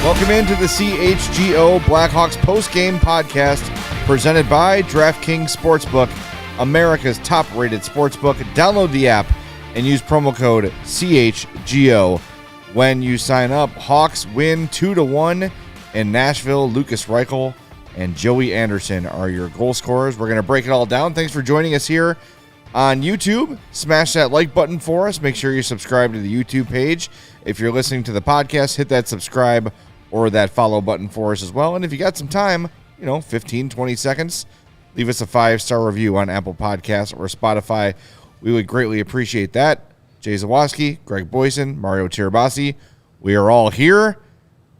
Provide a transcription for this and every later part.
Welcome into the CHGO Blackhawks Postgame Podcast, presented by DraftKings Sportsbook, America's top-rated sportsbook. Download the app and use promo code CHGO when you sign up. Hawks win 2-1 in Nashville. Lukas Reichel and Joey Anderson are your goal scorers. We're going to break it all down. Thanks for joining us here on YouTube. Smash that like button for us. Make sure you subscribe to the YouTube page. If you're listening to the podcast, hit that subscribe or that follow button for us as well. And if you got some time, 15, 20 seconds, leave us a 5-star review on Apple Podcasts or Spotify. We would greatly appreciate that. Jay Zawoski, Greg Boyson, Mario Tirabassi, we are all here.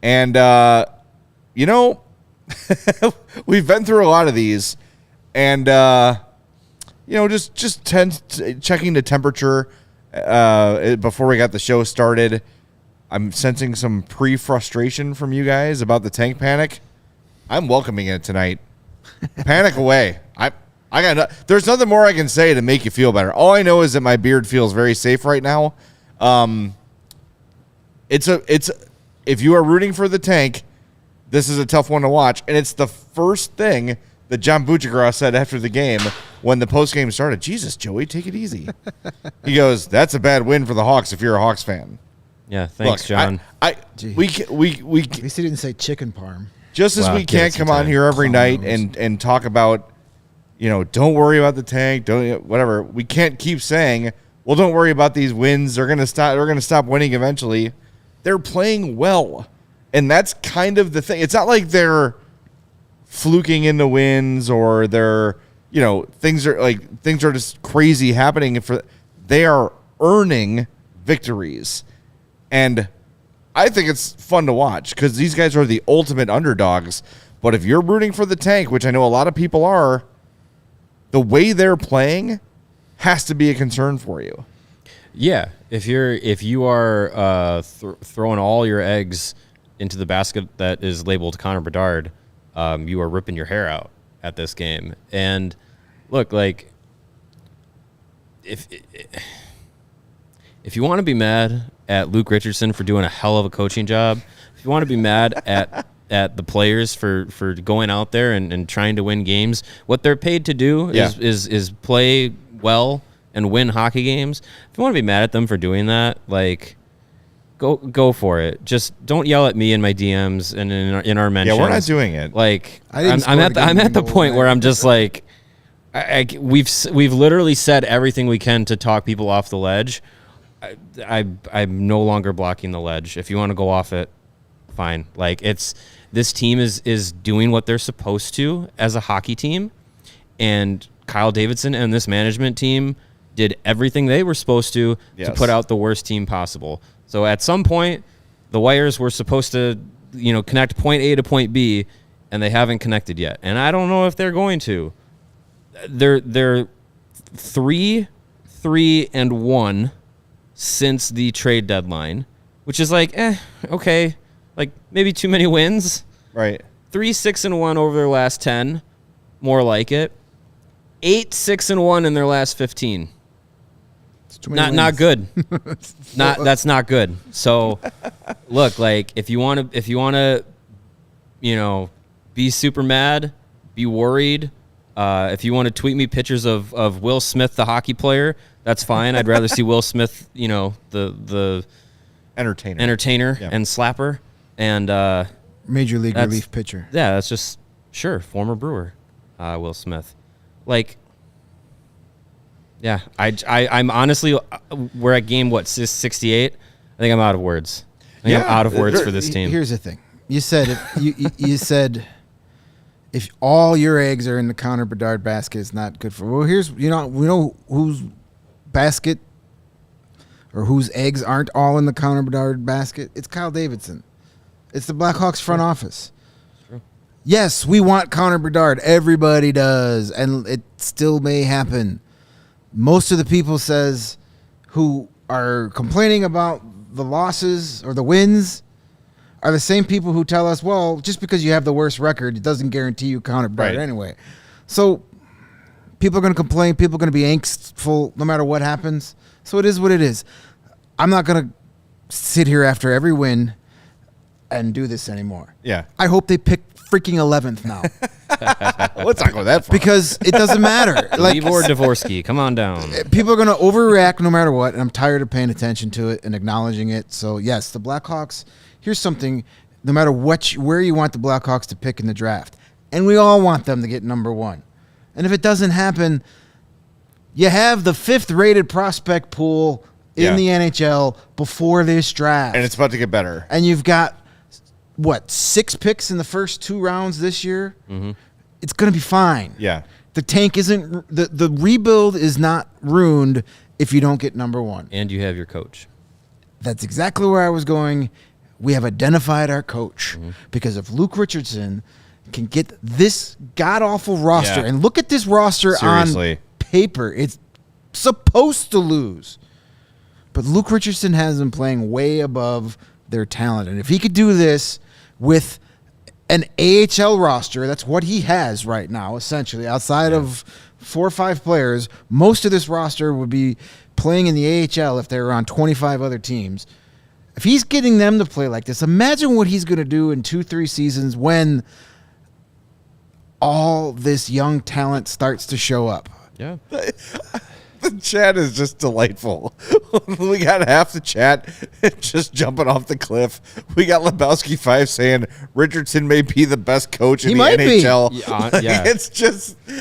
And, we've been through a lot of these. And, just checking the temperature before we got the show started. I'm sensing some pre-frustration from you guys about the tank panic. I'm welcoming it tonight. Panic away. There's nothing more I can say to make you feel better. All I know is that my beard feels very safe right now. If you are rooting for the tank, this is a tough one to watch, and it's the first thing that John Buccigross said after the game when the postgame started. Jesus, Joey, take it easy. He goes, "That's a bad win for the Hawks if you're a Hawks fan." Yeah, thanks, John. We At least he didn't say chicken parm. Just as we can't come on here every night and talk about, don't worry about the tank, whatever. We can't keep saying, well, don't worry about these wins. They're gonna stop winning eventually. They're playing well, and that's kind of the thing. It's not like they're fluking into wins or they're things are just crazy happening. They are earning victories. And I think it's fun to watch because these guys are the ultimate underdogs. But if you're rooting for the tank, which I know a lot of people are, the way they're playing has to be a concern for you. Yeah, if you are throwing all your eggs into the basket that is labeled Connor Bedard, you are ripping your hair out at this game. And look, if you want to be mad at Luke Richardson for doing a hell of a coaching job, if you want to be mad at the players for going out there and trying to win games, what they're paid to do is play well and win hockey games. If you want to be mad at them for doing that, go for it. Just don't yell at me in my DMs and in our mentions. Yeah, we're not doing it. I'm at the point where I'm just like, we've literally said everything we can to talk people off the ledge. I'm no longer blocking the ledge. If you want to go off it, fine. This team is doing what they're supposed to as a hockey team, and Kyle Davidson and this management team did everything they were supposed to put out the worst team possible. So at some point, the wires were supposed to, connect point A to point B, and they haven't connected yet. And I don't know if they're going to. They're 3-3-1 since the trade deadline, which is okay, maybe too many wins. Right. 3-6-1 over their last 10, more like it. 8-6-1 in their last 15. Not good. That's not good. So, look, if you want to, be super mad, be worried. If you want to tweet me pictures of Will Smith, the hockey player, that's fine. I'd rather see Will Smith, the entertainer and slapper, and Major League relief pitcher. Yeah, that's just former Brewer, Will Smith. I'm honestly, we're at game 68. I think I'm out of words. I'm out of words for this team. Here's the thing: you said you said if all your eggs are in the Connor Bedard basket, it's not good for. Well, we know whose basket or whose eggs aren't all in the Connor Bedard basket. It's Kyle Davidson. It's the Blackhawks front office. True. Yes, we want Connor Bedard. Everybody does, and it still may happen. Most of the people who are complaining about the losses or the wins are the same people who tell us, well, just because you have the worst record, it doesn't guarantee you Connor Bedard anyway. So people are going to complain. People are going to be angstful no matter what happens. So it is what it is. I'm not going to sit here after every win and do this anymore. Yeah. I hope they pick freaking 11th now. Let's not go that far. Because it doesn't matter. Libor Dvorsky, come on down. People are going to overreact no matter what, and I'm tired of paying attention to it and acknowledging it. So, yes, the Blackhawks, here's something, no matter where you want the Blackhawks to pick in the draft, and we all want them to get number 1. And if it doesn't happen, you have the 5th-rated prospect pool in the NHL before this draft. And it's about to get better. And you've got, 6 picks in the first 2 rounds this year? Mm-hmm. It's going to be fine. Yeah. The tank isn't, the rebuild is not ruined if you don't get number 1. And you have your coach. That's exactly where I was going. We have identified our coach. Mm-hmm. Because if Luke Richardson can get this god-awful roster, and look at this roster on paper, it's supposed to lose. But Luke Richardson has them playing way above their talent. And if he could do this with an AHL roster, that's what he has right now, essentially. Outside of 4 or 5 players, most of this roster would be playing in the AHL if they were on 25 other teams. If he's getting them to play like this, imagine what he's going to do in 2-3 seasons when all this young talent starts to show up. Yeah. The chat is just delightful. We got half the chat just jumping off the cliff. We got Lebowski5 saying Richardson may be the best coach in the NHL.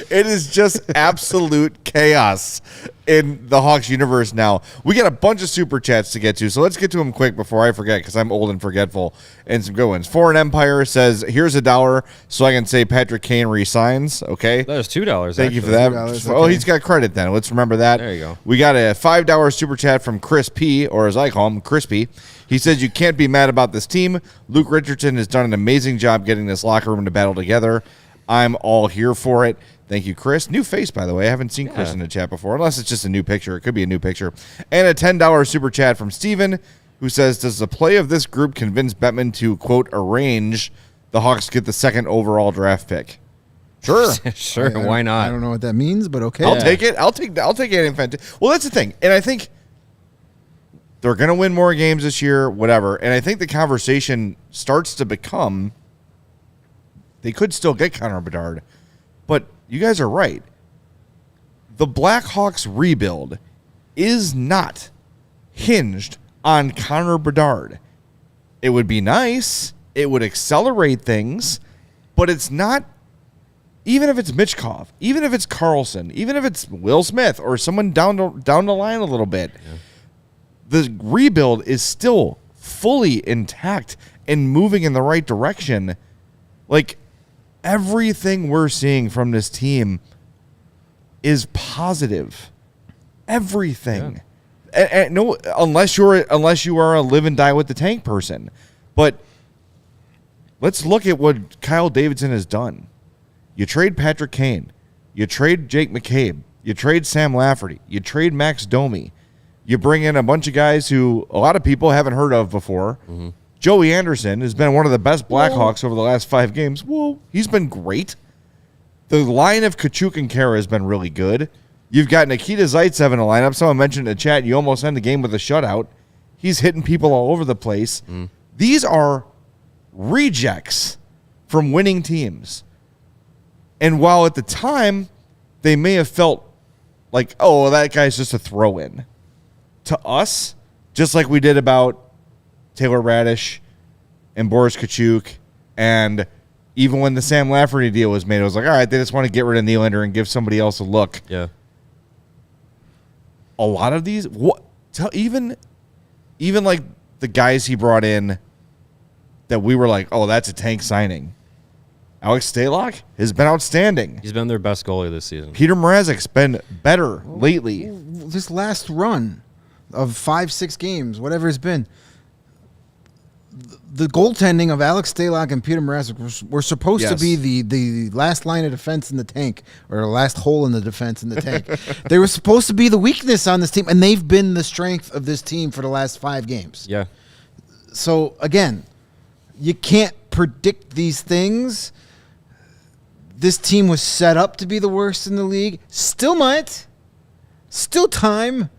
It is just absolute chaos in the Hawks universe now. We got a bunch of super chats to get to, so let's get to them quick before I forget, because I'm old and forgetful, and some good ones. Foreign Empire says, here's $1 so I can say Patrick Kane resigns. Okay. That was $2. Thank you for that. $2, Oh, he's got credit then. Let's remember that. There you go. We got a $5 super chat from Chris P, or as I call him, Crispy. He says, you can't be mad about this team. Luke Richardson has done an amazing job getting this locker room to battle together. I'm all here for it. Thank you, Chris. New face, by the way. I haven't seen Chris in the chat before, unless it's just a new picture. It could be a new picture. And a $10 super chat from Steven, who says, does the play of this group convince Bettman to, quote, arrange the Hawks get the 2nd overall draft pick? Sure. Sure. Why not? I don't know what that means, but okay. I'll take it. I'll take anything fantastic. Well, that's the thing. And I think they're going to win more games this year, whatever. And I think the conversation starts to become they could still get Connor Bedard. But you guys are right. The Blackhawks rebuild is not hinged on Connor Bedard. It would be nice. It would accelerate things. But it's not, even if it's Michkov, even if it's Carlson, even if it's Will Smith or someone down the line a little bit, the rebuild is still fully intact and moving in the right direction. Like, everything we're seeing from this team is positive. Everything. Yeah. And no, unless you are a live and die with the tank person. But let's look at what Kyle Davidson has done. You trade Patrick Kane. You trade Jake McCabe. You trade Sam Lafferty. You trade Max Domi. You bring in a bunch of guys who a lot of people haven't heard of before. Mm-hmm. Joey Anderson has been one of the best Blackhawks over the last 5 games. Whoa, he's been great. The line of Kachuk and Kara has been really good. You've got Nikita Zaitsev in the lineup. Someone mentioned in the chat, you almost end the game with a shutout. He's hitting people all over the place. Mm. These are rejects from winning teams. And while at the time they may have felt like, oh, well, that guy's just a throw-in, to us, just like we did about Taylor Radish and Boris Kachuk, and even when the Sam Lafferty deal was made, it was like, all right, they just want to get rid of Nylander and give somebody else a look. Yeah. A lot of these, even like the guys he brought in that we were like, oh, that's a tank signing. Alex Stalock has been outstanding. He's been their best goalie this season. Peter Mrazek's been better lately. This last run of 5-6 games, whatever it's been, the goaltending of Alex Stalock and Peter Mrazek were supposed to be the last line of defense in the tank, or the last hole in the defense in the tank. They were supposed to be the weakness on this team, and they've been the strength of this team for the last 5 games. Yeah. So, again, you can't predict these things. This team was set up to be the worst in the league. Still might. Still time.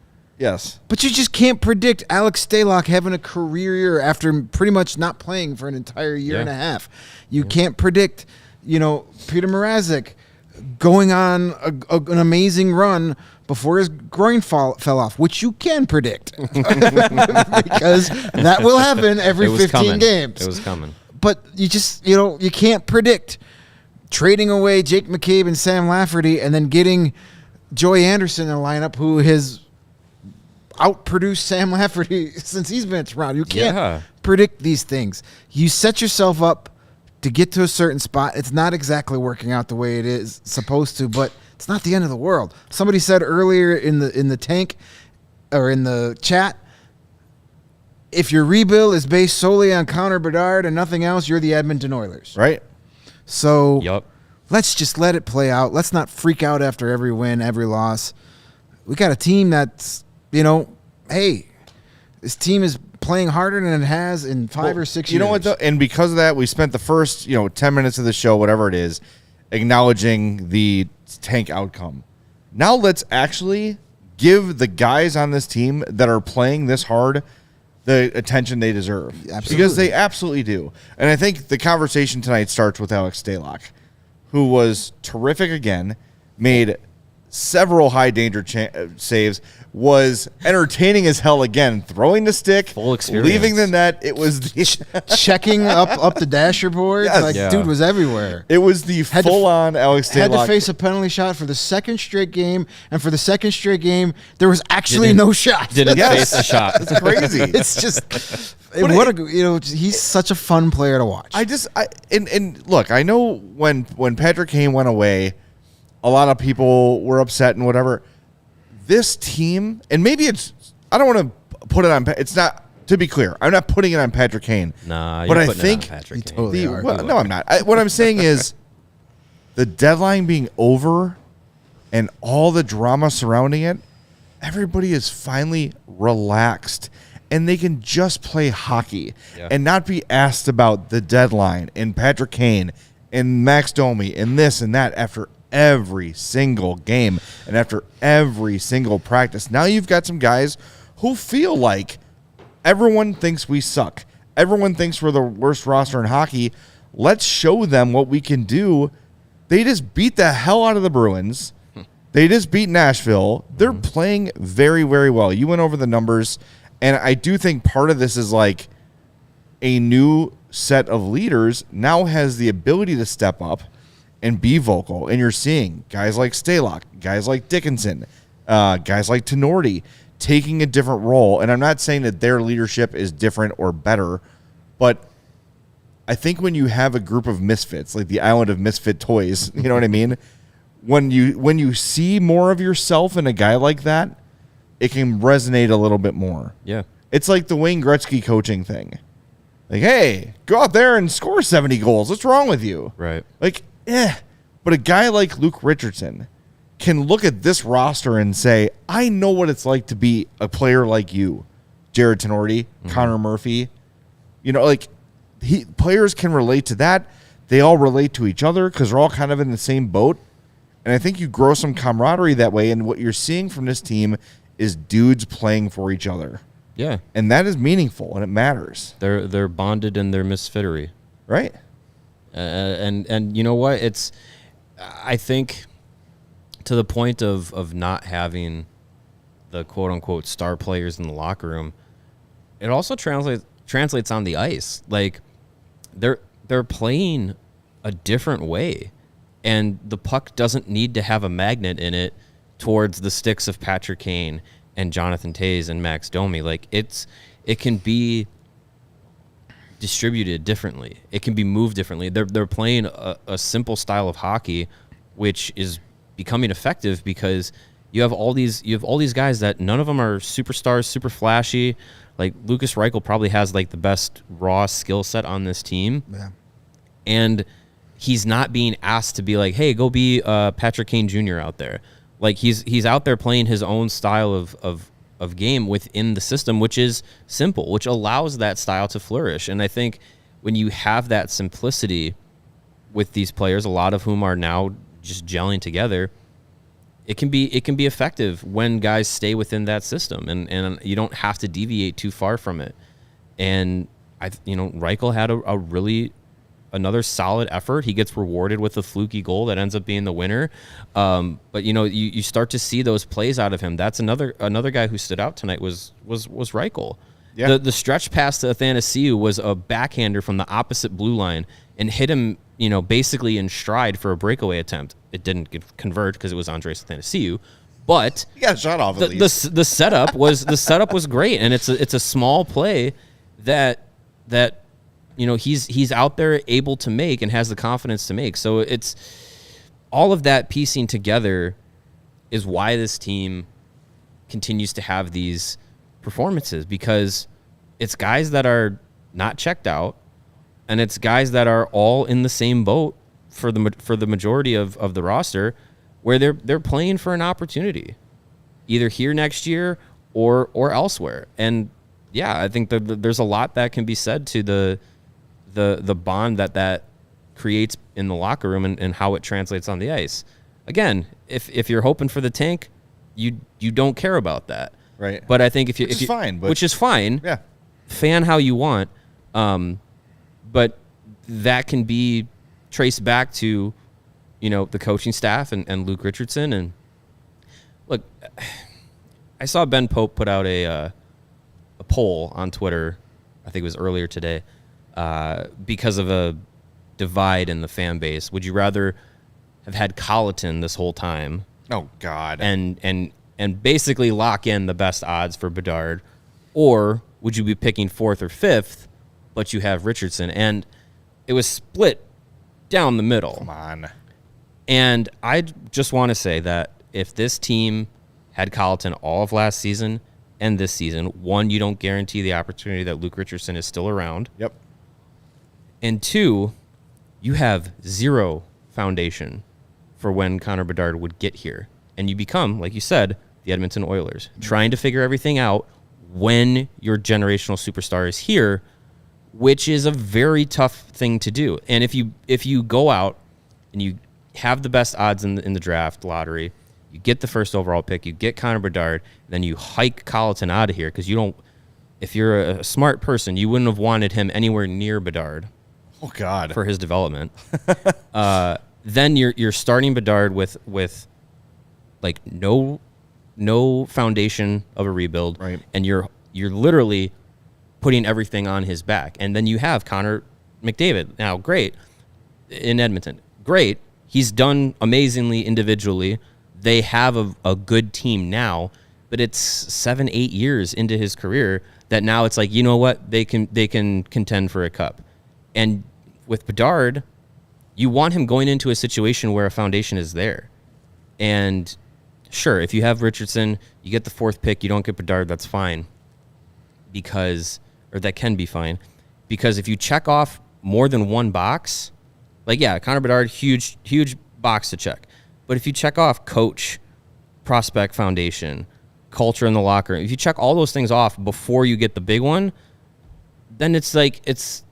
Yes. But you just can't predict Alex Stalock having a career year after pretty much not playing for an entire year and a half. You can't predict, Peter Mrazek going on an amazing run before his groin fell off, which you can predict because that will happen every 15 games. It was coming. But you just, you can't predict trading away Jake McCabe and Sam Lafferty and then getting Joey Anderson in a lineup who has outproduced Sam Lafferty since he's been at Toronto. You can't predict these things. You set yourself up to get to a certain spot. It's not exactly working out the way it is supposed to, but it's not the end of the world. Somebody said earlier in the tank or in the chat, if your rebuild is based solely on Connor Bedard and nothing else, you're the Edmonton Oilers. Right. So let's just let it play out. Let's not freak out after every win, every loss. We got a team that's, hey, this team is playing harder than it has in 5 or 6 years. You know what, though? And because of that, we spent the first, 10 minutes of the show, whatever it is, acknowledging the tank outcome. Now let's actually give the guys on this team that are playing this hard the attention they deserve. Absolutely. Because they absolutely do. And I think the conversation tonight starts with Alex Stalock, who was terrific again, made several high danger saves, was entertaining as hell again, throwing the stick, full experience, leaving the net. It was checking up the dasher board. Yes. Dude was everywhere. It was the full-on Alex Stalock. Had to face a penalty shot for the second straight game, and for the second straight game, there was actually no shot. Didn't face a shot. It's crazy. It's just he's such a fun player to watch. And look, I know when Patrick Kane went away, a lot of people were upset and whatever. This team, and maybe I don't want to put it on. It's not, to be clear, I'm not putting it on Patrick Kane. Nah, but you're I putting think it on Patrick Kane. Totally no, I'm not. What I'm saying is the deadline being over and all the drama surrounding it, everybody is finally relaxed and they can just play hockey and not be asked about the deadline and Patrick Kane and Max Domi and this and that after every single game and after every single practice. Now you've got some guys who feel like everyone thinks we suck. Everyone thinks we're the worst roster in hockey. Let's show them what we can do. They just beat the hell out of the Bruins. They just beat Nashville. They're playing very, very well. You went over the numbers, and I do think part of this is like a new set of leaders now has the ability to step up and be vocal. And you're seeing guys like Stalock, guys like Dickinson, guys like Tenorti taking a different role. And I'm not saying that their leadership is different or better, but I think when you have a group of misfits, like the island of misfit toys, you know what I mean? When you see more of yourself in a guy like that, it can resonate a little bit more. Yeah. It's like the Wayne Gretzky coaching thing. Like, hey, go out there and score 70 goals. What's wrong with you? Right. Like, but a guy like Luke Richardson can look at this roster and say, I know what it's like to be a player like you, Jared Tenorti, Connor Murphy. Players can relate to that. They all relate to each other because they're all kind of in the same boat. And I think you grow some camaraderie that way. And what you're seeing from this team is dudes playing for each other. Yeah. And that is meaningful and it matters. They're bonded in their misfittery. Right. And you know what? I think to the point of not having the quote unquote star players in the locker room, it also translates on the ice. Like they're playing a different way, and the puck doesn't need to have a magnet in it towards the sticks of Patrick Kane and Jonathan Taves and Max Domi. Like it can be distributed differently. It can be moved differently. They're playing a simple style of hockey, which is becoming effective because you have all these guys that none of them are superstars, super flashy. Like Lukas Reichel probably has like the best raw skill set on this team. Yeah. And he's not being asked to be like, hey, go be Patrick Kane Jr. out there. Like he's out there playing his own style of game within the system, which is simple, which allows that style to flourish. And I think when you have that simplicity with these players, a lot of whom are now just gelling together, it can be effective when guys stay within that system, and you don't have to deviate too far from it. And Reichel had a really another solid effort. He gets rewarded with a fluky goal that ends up being the winner. But you start to see those plays out of him. That's another guy who stood out tonight was Reichel. Yeah. The stretch pass to Athanasiou was a backhander from the opposite blue line and hit him, basically in stride for a breakaway attempt. It didn't convert because it was Andres Athanasiou, but he got a shot off at least. The setup was great, and it's a small play that he's out there able to make and has the confidence to make. So it's all of that piecing together is why this team continues to have these performances, because it's guys that are not checked out, and it's guys that are all in the same boat for the majority of the roster, where they're playing for an opportunity, either here next year or elsewhere. And yeah, I think there's a lot that can be said to the bond that creates in the locker room and how it translates on the ice. Again, if you're hoping for the tank, you don't care about that. Right. But I think which is fine. Yeah. Fan how you want. But that can be traced back to, the coaching staff and Luke Richardson. And look, I saw Ben Pope put out a poll on Twitter, I think it was earlier today, because of a divide in the fan base. Would you rather have had Colleton this whole time? Oh God. And basically lock in the best odds for Bedard, or would you be picking 4th or 5th, but you have Richardson? And it was split down the middle. Come on. And I just want to say that if this team had Colleton all of last season and this season, one, you don't guarantee the opportunity that Luke Richardson is still around. Yep. And two, you have zero foundation for when Connor Bedard would get here. And you become, like you said, the Edmonton Oilers, trying to figure everything out when your generational superstar is here, which is a very tough thing to do. And if you go out and you have the best odds in the draft lottery, you get the first overall pick, you get Connor Bedard, then you hike Colleton out of here because you don't. If you're a smart person, you wouldn't have wanted him anywhere near Bedard. Oh God, for his development. Then you're starting Bedard with like no foundation of a rebuild, right? And you're literally putting everything on his back. And then you have Connor McDavid. Now, great in Edmonton, great. He's done amazingly individually. They have a good team now, but it's 7-8 years into his career that now it's like, you know what, they can contend for a cup. And with Bedard, you want him going into a situation where a foundation is there. And sure, if you have Richardson, you get the 4th pick, you don't get Bedard, that's fine. That can be fine. Because if you check off more than one box, like, yeah, Connor Bedard, huge box to check. But if you check off coach, prospect foundation, culture in the locker room, if you check all those things off before you get the big one, then it's like, it's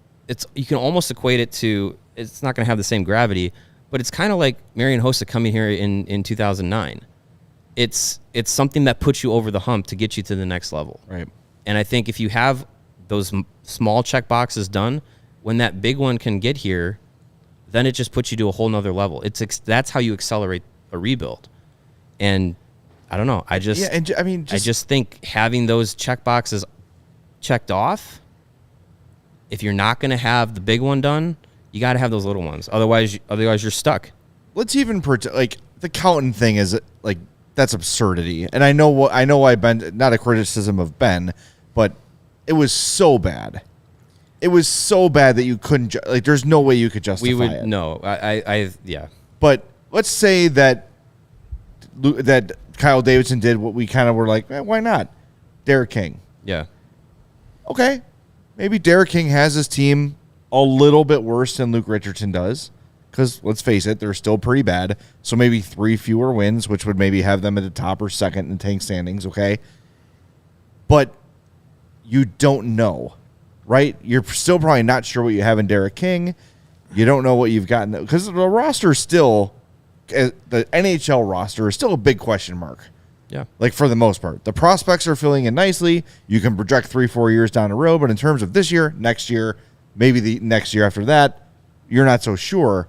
you can almost equate it to, it's not going to have the same gravity, but it's kind of like Marian Hossa coming here in 2009. It's something that puts you over the hump to get you to the next level. Right. And I think if you have those small check boxes done, when that big one can get here, then it just puts you to a whole nother level. That's how you accelerate a rebuild. And I don't know. I just think having those check boxes checked off, if you're not going to have the big one done, you got to have those little ones. Otherwise you're stuck. Let's even like the Colleton thing is like, that's absurdity. And I know why Ben, not a criticism of Ben, but it was so bad. It was so bad that you couldn't there's no way you could justify it. No, yeah. But let's say that Kyle Davidson did what we kind of were like, why not? Derek King. Yeah. Okay. Maybe Derek King has his team a little bit worse than Luke Richardson does. Because let's face it, they're still pretty bad. So maybe 3 fewer wins, which would maybe have them at the top or second in the tank standings, okay? But you don't know, right? You're still probably not sure what you have in Derek King. You don't know what you've gotten. Because the roster still the NHL roster is still a big question mark. Yeah. Like, for the most part. The prospects are filling in nicely. You can project 3-4 years down the road, but in terms of this year, next year, maybe the next year after that, you're not so sure.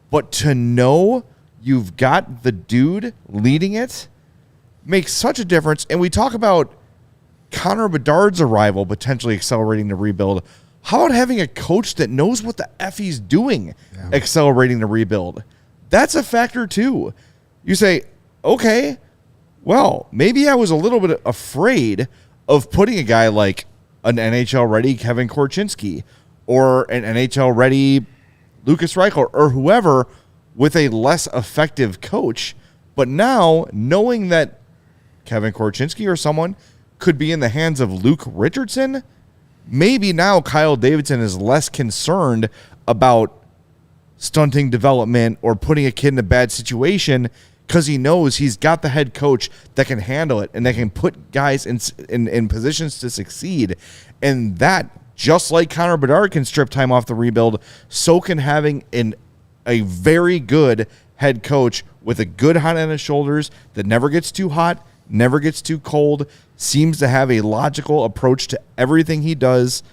But to know you've got the dude leading it makes such a difference. And we talk about Connor Bedard's arrival potentially accelerating the rebuild. How about having a coach that knows what the F he's doing accelerating the rebuild? That's a factor, too. You say, okay, well, maybe I was a little bit afraid of putting a guy like an NHL-ready Kevin Korchinski or an NHL-ready Lukas Reichel or whoever with a less effective coach. But now, knowing that Kevin Korchinski or someone could be in the hands of Luke Richardson, maybe now Kyle Davidson is less concerned about stunting development or putting a kid in a bad situation because he knows he's got the head coach that can handle it and that can put guys in positions to succeed. And that, just like Connor Bedard can strip time off the rebuild, so can having a very good head coach with a good head on his shoulders that never gets too hot, never gets too cold, seems to have a logical approach to everything he does,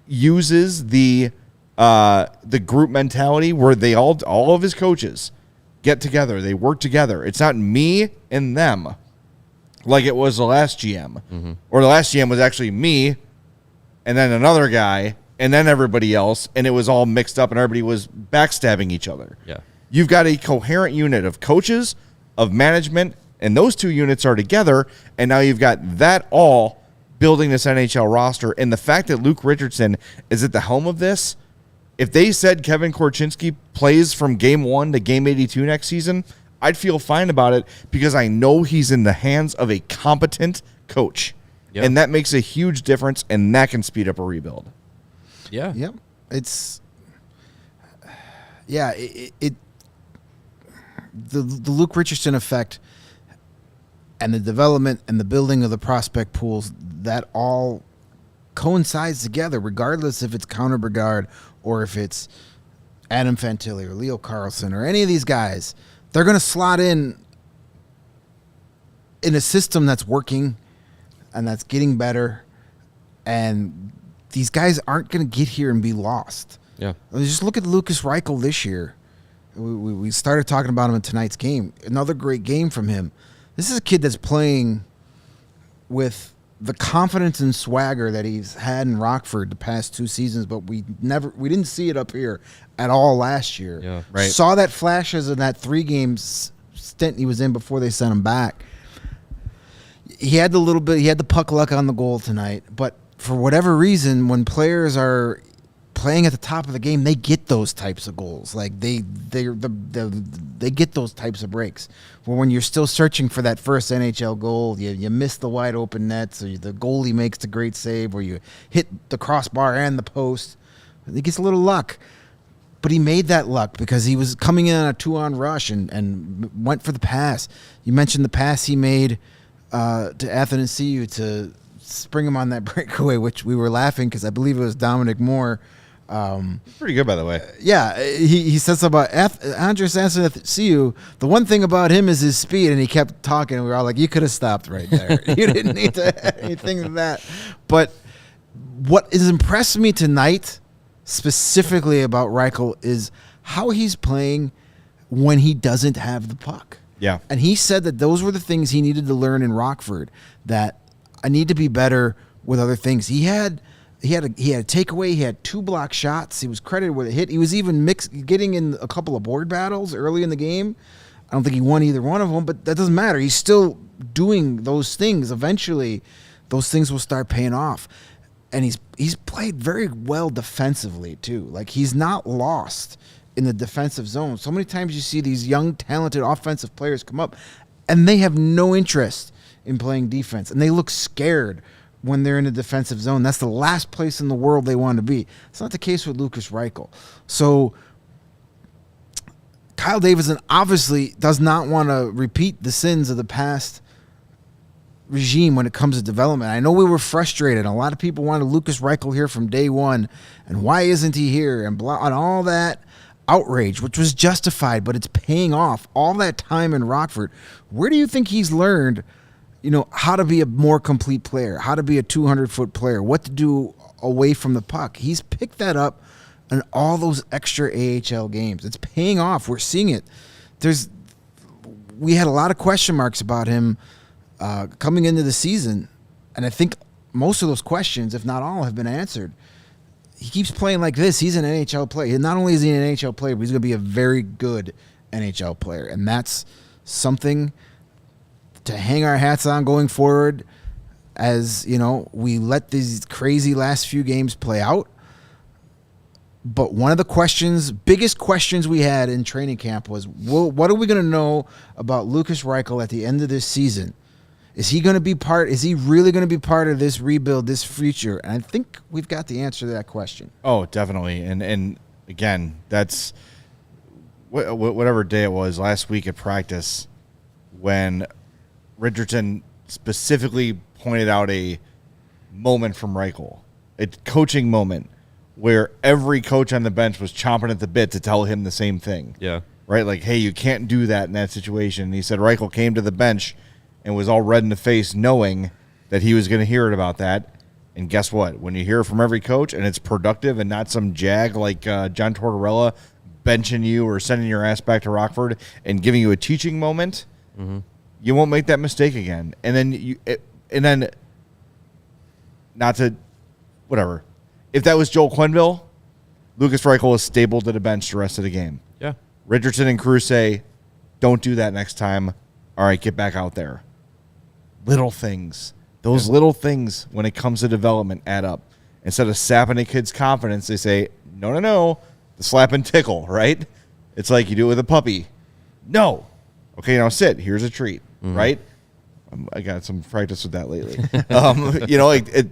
uses the group mentality where they all of his coaches get together, they work together. It's not me and them like it was the last GM. Mm-hmm. Or the last GM was actually me and then another guy and then everybody else, and it was all mixed up and everybody was backstabbing each other. Yeah. You've got a coherent unit of coaches, of management, and those two units are together, and now you've got that all building this NHL roster. And the fact that Luke Richardson is at the helm of this, if they said Kevin Korchinski plays from game 1 to game 82 next season, I'd feel fine about it because I know he's in the hands of a competent coach. Yep. And that makes a huge difference, and that can speed up a rebuild. Yeah. Yep. The Luke Richardson effect and the development and the building of the prospect pools, that all coincides together, regardless if it's Connor Bedard or if it's Adam Fantilli or Leo Carlson or any of these guys. They're going to slot in a system that's working and that's getting better, and these guys aren't going to get here and be lost. Yeah. Just look at Lukas Reichel this year. We started talking about him in tonight's game. Another great game from him. This is a kid that's playing with the confidence and swagger that he's had in Rockford the past 2 seasons, but we didn't see it up here at all last year. Yeah, right. Saw that flashes in that 3-game stint he was in before they sent him back. He had the puck luck on the goal tonight, but for whatever reason, when players are playing at the top of the game, they get those types of goals. Like they get those types of breaks. Well, when you're still searching for that first NHL goal, you miss the wide open net, so the goalie makes the great save, or you hit the crossbar and the post. He gets a little luck. But he made that luck because he was coming in on a 2-on rush and went for the pass. You mentioned the pass he made to Athanasiou to spring him on that breakaway, which we were laughing because I believe it was Dominic Moore. Pretty good, by the way. Yeah, he said something about Andres Athanasiou. The one thing about him is his speed, and he kept talking, and we were all like, you could have stopped right there. You didn't need to add anything to that. But what has impressed me tonight, specifically about Reichel, is how he's playing when he doesn't have the puck. Yeah. And he said that those were the things he needed to learn in Rockford, that I need to be better with other things. He had a takeaway. He had 2 block shots. He was credited with a hit. He was even getting in a couple of board battles early in the game. I don't think he won either one of them, but that doesn't matter. He's still doing those things. Eventually, those things will start paying off. And he's played very well defensively too. Like, he's not lost in the defensive zone. So many times you see these young, talented offensive players come up, and they have no interest in playing defense, and they look scared when they're in the defensive zone. That's the last place in the world they want to be. It's not the case with Lukas Reichel. So Kyle Davidson obviously does not want to repeat the sins of the past regime when it comes to development. I know we were frustrated. A lot of people wanted Lukas Reichel here from day one, and why isn't he here, and blah, and all that. outrage, which was justified, but it's paying off. All that time in Rockford, where do you think he's learned, how to be a more complete player, how to be a 200-foot player, what to do away from the puck? He's picked that up in all those extra AHL games. It's paying off. We're seeing it. We had a lot of question marks about him coming into the season, and I think most of those questions, if not all, have been answered. He keeps playing like this. He's an NHL player. Not only is he an NHL player, but he's going to be a very good NHL player. And that's something to hang our hats on going forward as, we let these crazy last few games play out. But one of the biggest questions we had in training camp was, what are we going to know about Lukas Reichel at the end of this season? Is he really going to be part of this rebuild, this future? And I think we've got the answer to that question. Oh, definitely. And again, that's whatever day it was last week at practice when Richardson specifically pointed out a moment from Reichel, a coaching moment where every coach on the bench was chomping at the bit to tell him the same thing. Yeah. Right? Like, hey, you can't do that in that situation. And he said Reichel came to the bench and was all red in the face knowing that he was going to hear it about that. And guess what? When you hear it from every coach and it's productive and not some jag like John Tortorella benching you or sending your ass back to Rockford and giving you a teaching moment, you won't make that mistake again. And then if that was Joel Quenneville, Lukas Reichel was stapled to the bench the rest of the game. Yeah. Richardson and Cruz say, don't do that next time. All right, get back out there. Little things. Those little things when it comes to development add up. Instead of sapping a kid's confidence, they say, no, the slap and tickle, right? It's like you do it with a puppy. No. Okay, now sit. Here's a treat, right? I got some practice with that lately.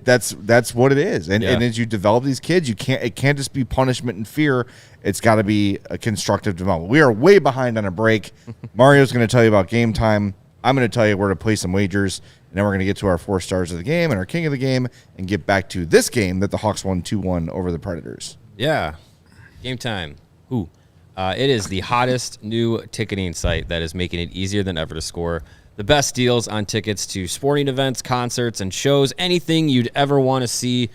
That's what it is. And as you develop these kids, it can't just be punishment and fear. It's got to be a constructive development. We are way behind on a break. Mario's going to tell you about game time. I'm going to tell you where to play some wagers, and then we're going to get to our 4 stars of the game and our king of the game and get back to this game that the Hawks won 2-1 over the Predators. Yeah. Game time. It is the hottest new ticketing site that is making it easier than ever to score the best deals on tickets to sporting events, concerts, and shows. Anything you'd ever want to see,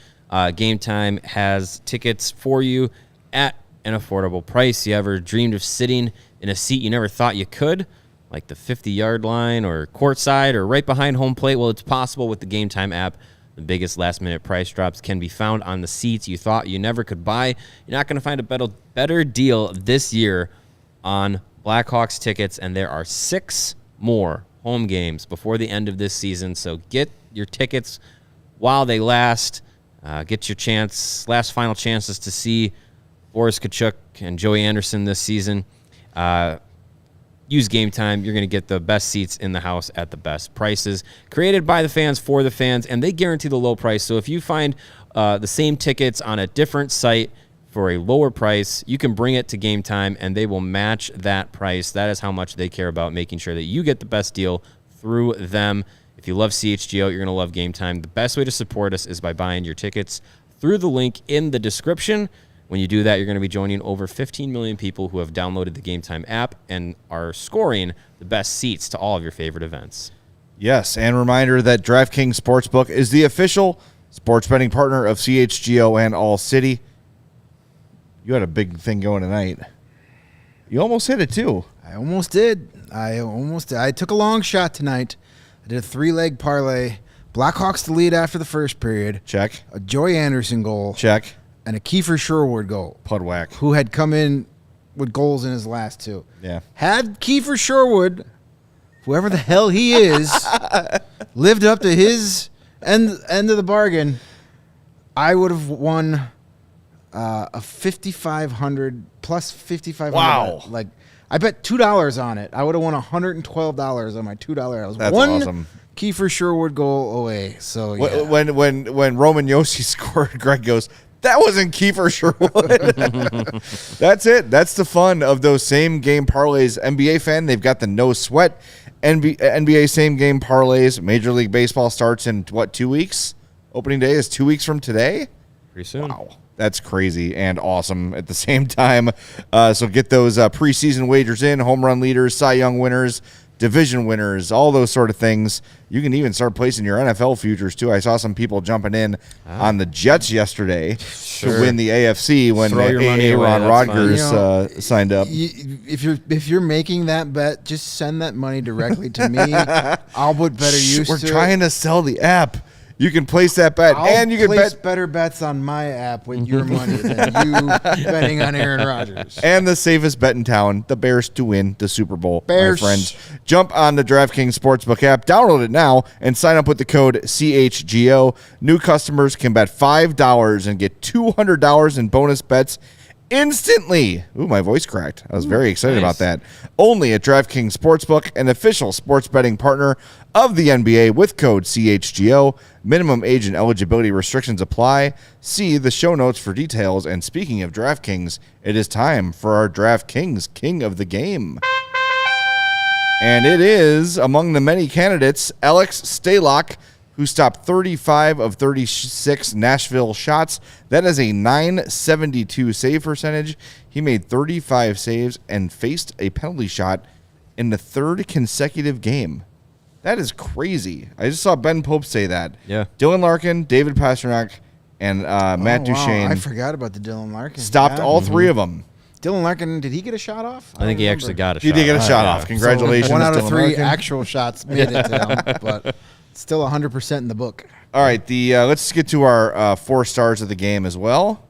Game Time has tickets for you at an affordable price. You ever dreamed of sitting in a seat you never thought you could, like the 50-yard line or courtside or right behind home plate? Well, it's possible with the Game Time app. The biggest last-minute price drops can be found on the seats you thought you never could buy. You're not going to find a better deal this year on Blackhawks tickets, and there are 6 more home games before the end of this season. So get your tickets while they last. Get your last final chances to see Boris Tkachuk and Joey Anderson this season. Use Game Time. You're going to get the best seats in the house at the best prices. Created by the fans for the fans, and they guarantee the low price. So if you find the same tickets on a different site for a lower price, you can bring it to Game Time, and they will match that price. That is how much they care about making sure that you get the best deal through them. If you love CHGO, you're going to love Game Time. The best way to support us is by buying your tickets through the link in the description. When you do that, you're going to be joining over 15 million people who have downloaded the Game Time app and are scoring the best seats to all of your favorite events. Yes, and reminder that DraftKings Sportsbook is the official sports betting partner of CHGO and All City. You had a big thing going tonight. You almost hit it, too. I almost did. I took a long shot tonight. I did a 3-leg parlay. Blackhawks to lead after the first period. Check. A Joey Anderson goal. Check. And a Kiefer Sherwood goal. Pudwack. Who had come in with goals in his last 2. Yeah. Had Kiefer Sherwood, whoever the hell he is, lived up to his end of the bargain, I would have won a 5,500 plus 5,500. Wow. Like, I bet $2 on it. I would have won $112 on my $2. I was That's one awesome. Kiefer Sherwood goal away. So yeah. When Roman Yossi scored, Greg goes, that wasn't Kiefer Sherwood. That's it. That's the fun of those same game parlays. NBA fan, they've got the no sweat NBA same game parlays. Major League Baseball starts in 2 weeks? Opening day is 2 weeks from today. Pretty soon. Wow. That's crazy and awesome at the same time. So get those preseason wagers in, home run leaders, Cy Young winners, division winners, all those sort of things. You can even start placing your NFL futures, too. I saw some people jumping in on the Jets yesterday to win the AFC when Aaron Rodgers signed up. If you're making that bet, just send that money directly to me. I'll put better use to it. We're trying to sell the app. You can place that bet, and you can place bet better bets on my app with your money than you betting on Aaron Rodgers. And the safest bet in town, the Bears to win the Super Bowl. Bears. My friends, jump on the DraftKings Sportsbook app, download it now, and sign up with the code CHGO. New customers can bet $5 and get $200 in bonus bets instantly. Ooh, my voice cracked. I was very excited about that. Only at DraftKings Sportsbook, an official sports betting partner of the NBA with code CHGO. Minimum age and eligibility restrictions apply. See the show notes for details. And speaking of DraftKings, it is time for our DraftKings King of the Game. And it is, among the many candidates, Alex Stalock, who stopped 35 of 36 Nashville shots. That is a .972 save percentage. He made 35 saves and faced a penalty shot in the third consecutive game. That is crazy. I just saw Ben Pope say that. Yeah. Dylan Larkin, David Pastrnak, and Matt Duchene. I forgot about the Dylan Larkin. Stopped all three of them. Dylan Larkin, did he get a shot off? I think he actually got a shot. He did get a shot off. Congratulations, So 1 out of Dylan 3 Larkin. actual shots made it to him, but still 100% in the book. All right, let's get to our 4 stars of the game as well.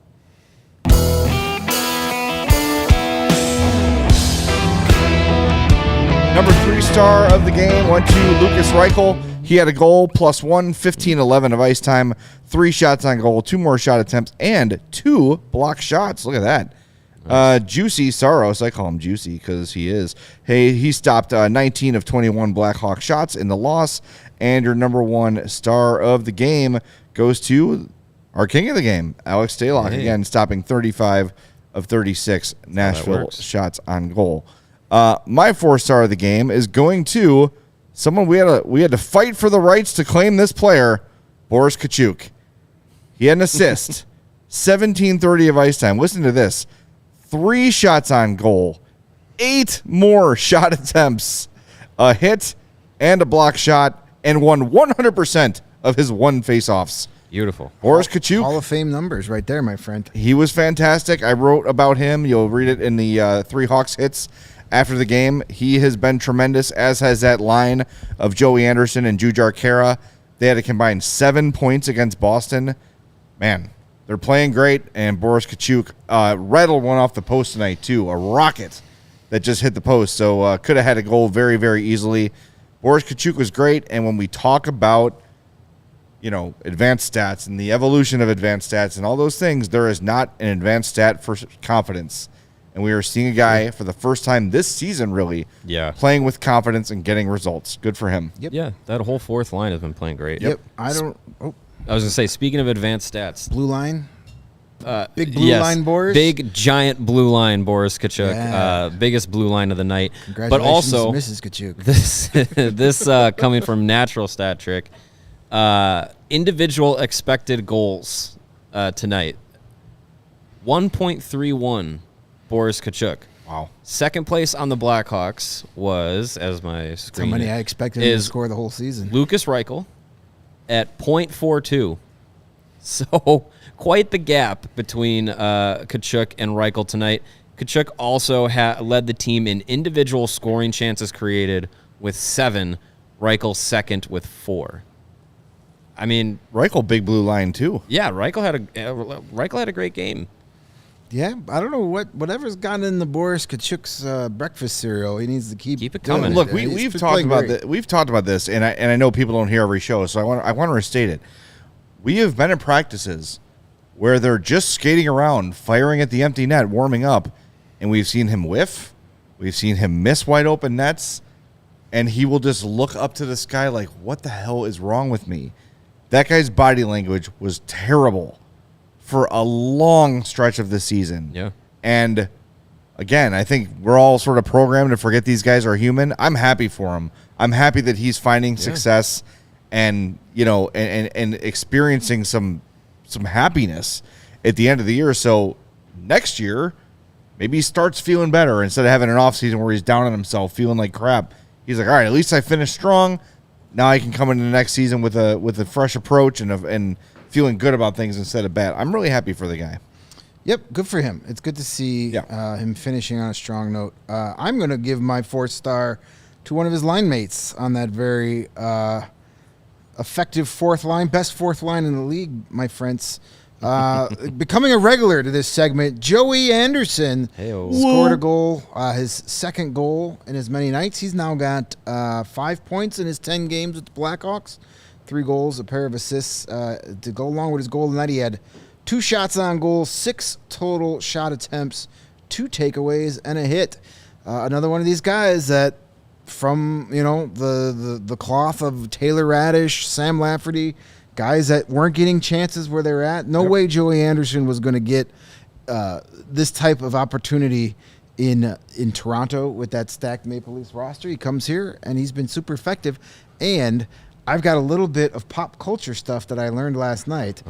Number 3 star of the game went to Lukas Reichel. He had a goal, +1, 15-11 of ice time, 3 shots on goal, 2 more shot attempts, and 2 block shots. Look at that. Nice. Juicy Saros, I call him Juicy because he is. Hey, he stopped 19 of 21 Blackhawk shots in the loss. And your number 1 star of the game goes to our king of the game, Alex Stalock, again, stopping 35 of 36 Nashville shots on goal. My 4 star of the game is going to someone we had to fight for the rights to claim this player, Boris Tkachuk. He had an assist, 17:30 of ice time. Listen to this. 3 shots on goal, 8 more shot attempts, a hit and a block shot, and won 100% of his 1 faceoffs. Beautiful. Boris Tkachuk. Hall of Fame numbers right there, my friend. He was fantastic. I wrote about him. You'll read it in the 3 Hawks hits after the game. He has been tremendous, as has that line of Joey Anderson and Jujhar Khaira. They had a combined 7 points against Boston. Man, they're playing great, and Boris Tkachuk rattled one off the post tonight, too. A rocket that just hit the post, so could have had a goal very, very easily. Boris Tkachuk was great, and when we talk about, advanced stats and the evolution of advanced stats and all those things, there is not an advanced stat for confidence. And we are seeing a guy for the first time this season, really, playing with confidence and getting results. Good for him. Yep. Yeah, that whole 4th line has been playing great. Yep. I was going to say, speaking of advanced stats. Blue line? Big blue line Boris? Big, giant blue line Boris Tkachuk. Yeah. Biggest blue line of the night. Congratulations, but also, Mrs. Tkachuk. This coming from Natural Stat Trick. Individual expected goals tonight. 1.31 Boris Tkachuk. Wow. Second place on the Blackhawks was, as my screen, how many I expected him to score the whole season. Lukas Reichel at .42. So quite the gap between Tkachuk and Reichel tonight. Tkachuk also led the team in individual scoring chances created with 7. Reichel second with 4. I mean, Reichel, big blue line, too. Yeah, Reichel had a great game. Yeah, I don't know whatever's gotten in the Boris Tkachuk's breakfast cereal. He needs to keep it coming. Look, we've talked about this, and I know people don't hear every show, so I want to restate it. We have been in practices where they're just skating around, firing at the empty net, warming up, and we've seen him whiff. We've seen him miss wide open nets, and he will just look up to the sky like, what the hell is wrong with me? That guy's body language was terrible for a long stretch of the season. Yeah. And again, I think we're all sort of programmed to forget these guys are human. I'm happy for him. I'm happy that he's finding success and, and experiencing some happiness. at the end of the year. So next year, maybe he starts feeling better instead of having an offseason where he's down on himself, feeling like crap. He's like, all right, at least I finished strong. Now I can come into the next season with a fresh approach and feeling good about things instead of bad. I'm really happy for the guy. Yep, good for him. It's good to see him finishing on a strong note. I'm going to give my 4-star to one of his line mates on that very effective fourth line, best fourth line in the league, my friends. Becoming a regular to this segment, Joey Anderson scored a goal, his second goal in as many nights. He's now got 5 points in his 10 games with the Blackhawks, 3 goals, a pair of assists to go along with his goal tonight. He had 2 shots on goal, 6 total shot attempts, 2 takeaways, and a hit. Another one of these guys that from, the cloth of Taylor Radish, Sam Lafferty, guys that weren't getting chances where they're at. No way Joey Anderson was going to get this type of opportunity in Toronto with that stacked Maple Leafs roster. He comes here, and he's been super effective. And I've got a little bit of pop culture stuff that I learned last night.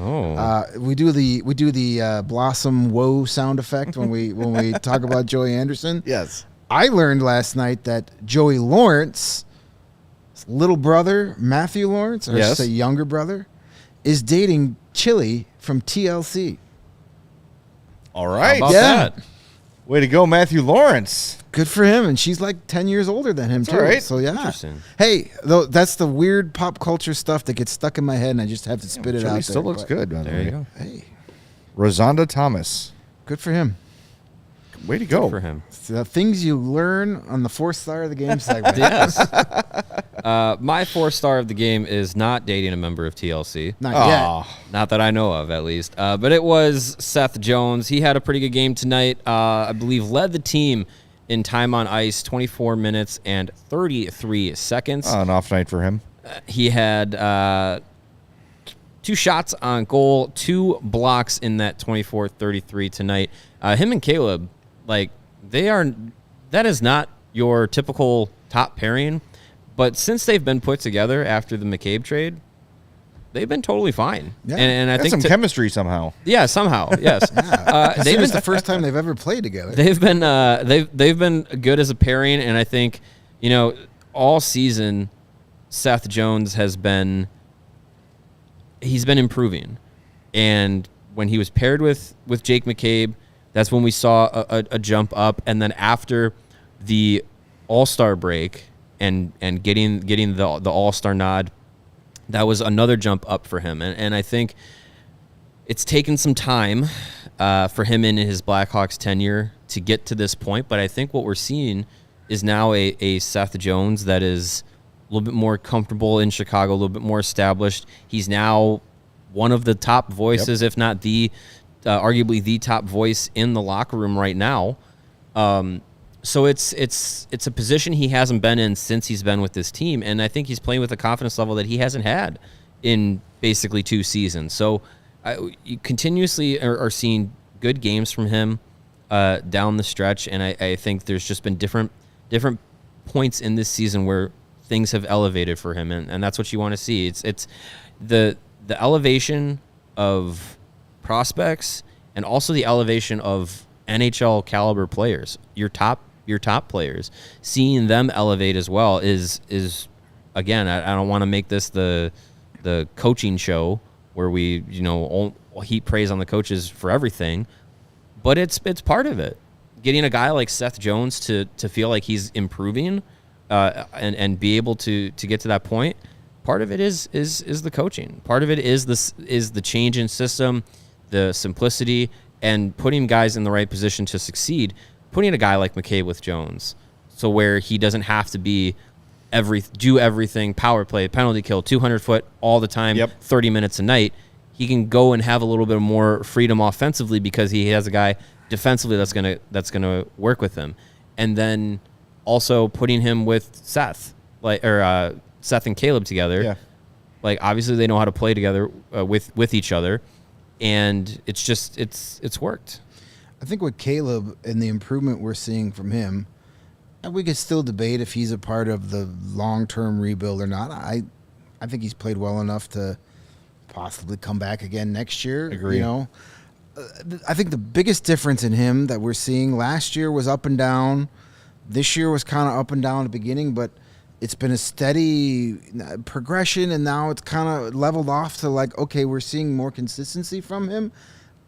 We do the Blossom Whoa sound effect when we talk about Joey Anderson. Yes. I learned last night that Joey Lawrence's little brother, Matthew Lawrence, or just a younger brother, is dating Chili from TLC. All right. How about that? Way to go, Matthew Lawrence. Good for him. And she's like 10 years older than him, too. All right. So, yeah. Interesting. Hey, though, that's the weird pop culture stuff that gets stuck in my head, and I just have to spit it out. He still looks good. There you go. Hey, Rosanda Thomas. good for him. Way to go. Good for him. It's the things you learn on the 4th star of the game segment. Yes. My 4-star of the game is not dating a member of TLC. Not yet. Not that I know of, at least. But it was Seth Jones. He had a pretty good game tonight. I believe led the team in time on ice, 24 minutes and 33 seconds. An off night for him. He had 2 shots on goal, 2 blocks in that 24-33 tonight. Him and Caleb, that is not your typical top pairing. But since they've been put together after the McCabe trade, they've been totally fine. Yeah. And I think some chemistry somehow. Yeah, somehow. Yes. They've been the first time they've ever played together. They've been good as a pairing, and I think all season Seth Jones he's been improving, and when he was paired with Jake McCabe, that's when we saw a jump up, and then after the All-Star break and getting the All-Star nod, that was another jump up for him, and I think it's taken some time for him in his Blackhawks tenure to get to this point, but I think what we're seeing is now a Seth Jones that is a little bit more comfortable in Chicago, a little bit more established. He's now one of the top voices, if not the arguably the top voice in the locker room right now. So it's a position he hasn't been in since he's been with this team, and I think he's playing with a confidence level that he hasn't had in basically 2 seasons. So you continuously are seeing good games from him down the stretch, and I think there's just been different points in this season where things have elevated for him, and that's what you want to see. It's the elevation of prospects and also the elevation of NHL caliber players, your top players. Seeing them elevate as well is again, I don't want to make this the coaching show where we heap praise on the coaches for everything, but it's part of it. Getting a guy like Seth Jones to feel like he's improving and be able to get to that point, part of it is the coaching. Part of it is the change in system, the simplicity, and putting guys in the right position to succeed. Putting a guy like McCabe with Jones, so where he doesn't have to be do everything, power play, penalty kill, 200-foot all the time, 30 minutes a night. He can go and have a little bit more freedom offensively because he has a guy defensively that's gonna work with him, and then also putting him with Seth, Seth and Caleb together. Yeah. Like, obviously they know how to play together with each other, and it's worked. I think with Caleb and the improvement we're seeing from him, we could still debate if he's a part of the long-term rebuild or not. I think he's played well enough to possibly come back again next year. Agree. I think the biggest difference in him that we're seeing last year was up and down. This year was kind of up and down at the beginning, but it's been a steady progression, and now it's kind of leveled off to like, okay, we're seeing more consistency from him.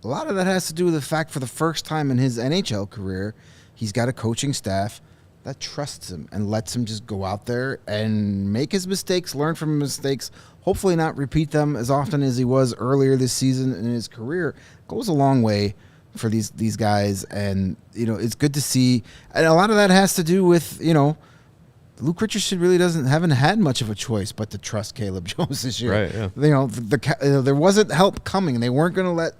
A lot of that has to do with the fact for the first time in his NHL career, he's got a coaching staff that trusts him and lets him just go out there and make his mistakes, learn from his mistakes, hopefully not repeat them as often as he was earlier this season in his career. Goes a long way for these guys, and it's good to see. And a lot of that has to do with Luke Richardson really haven't had much of a choice but to trust Caleb Jones this year. Right. Yeah. There wasn't help coming. They weren't going to let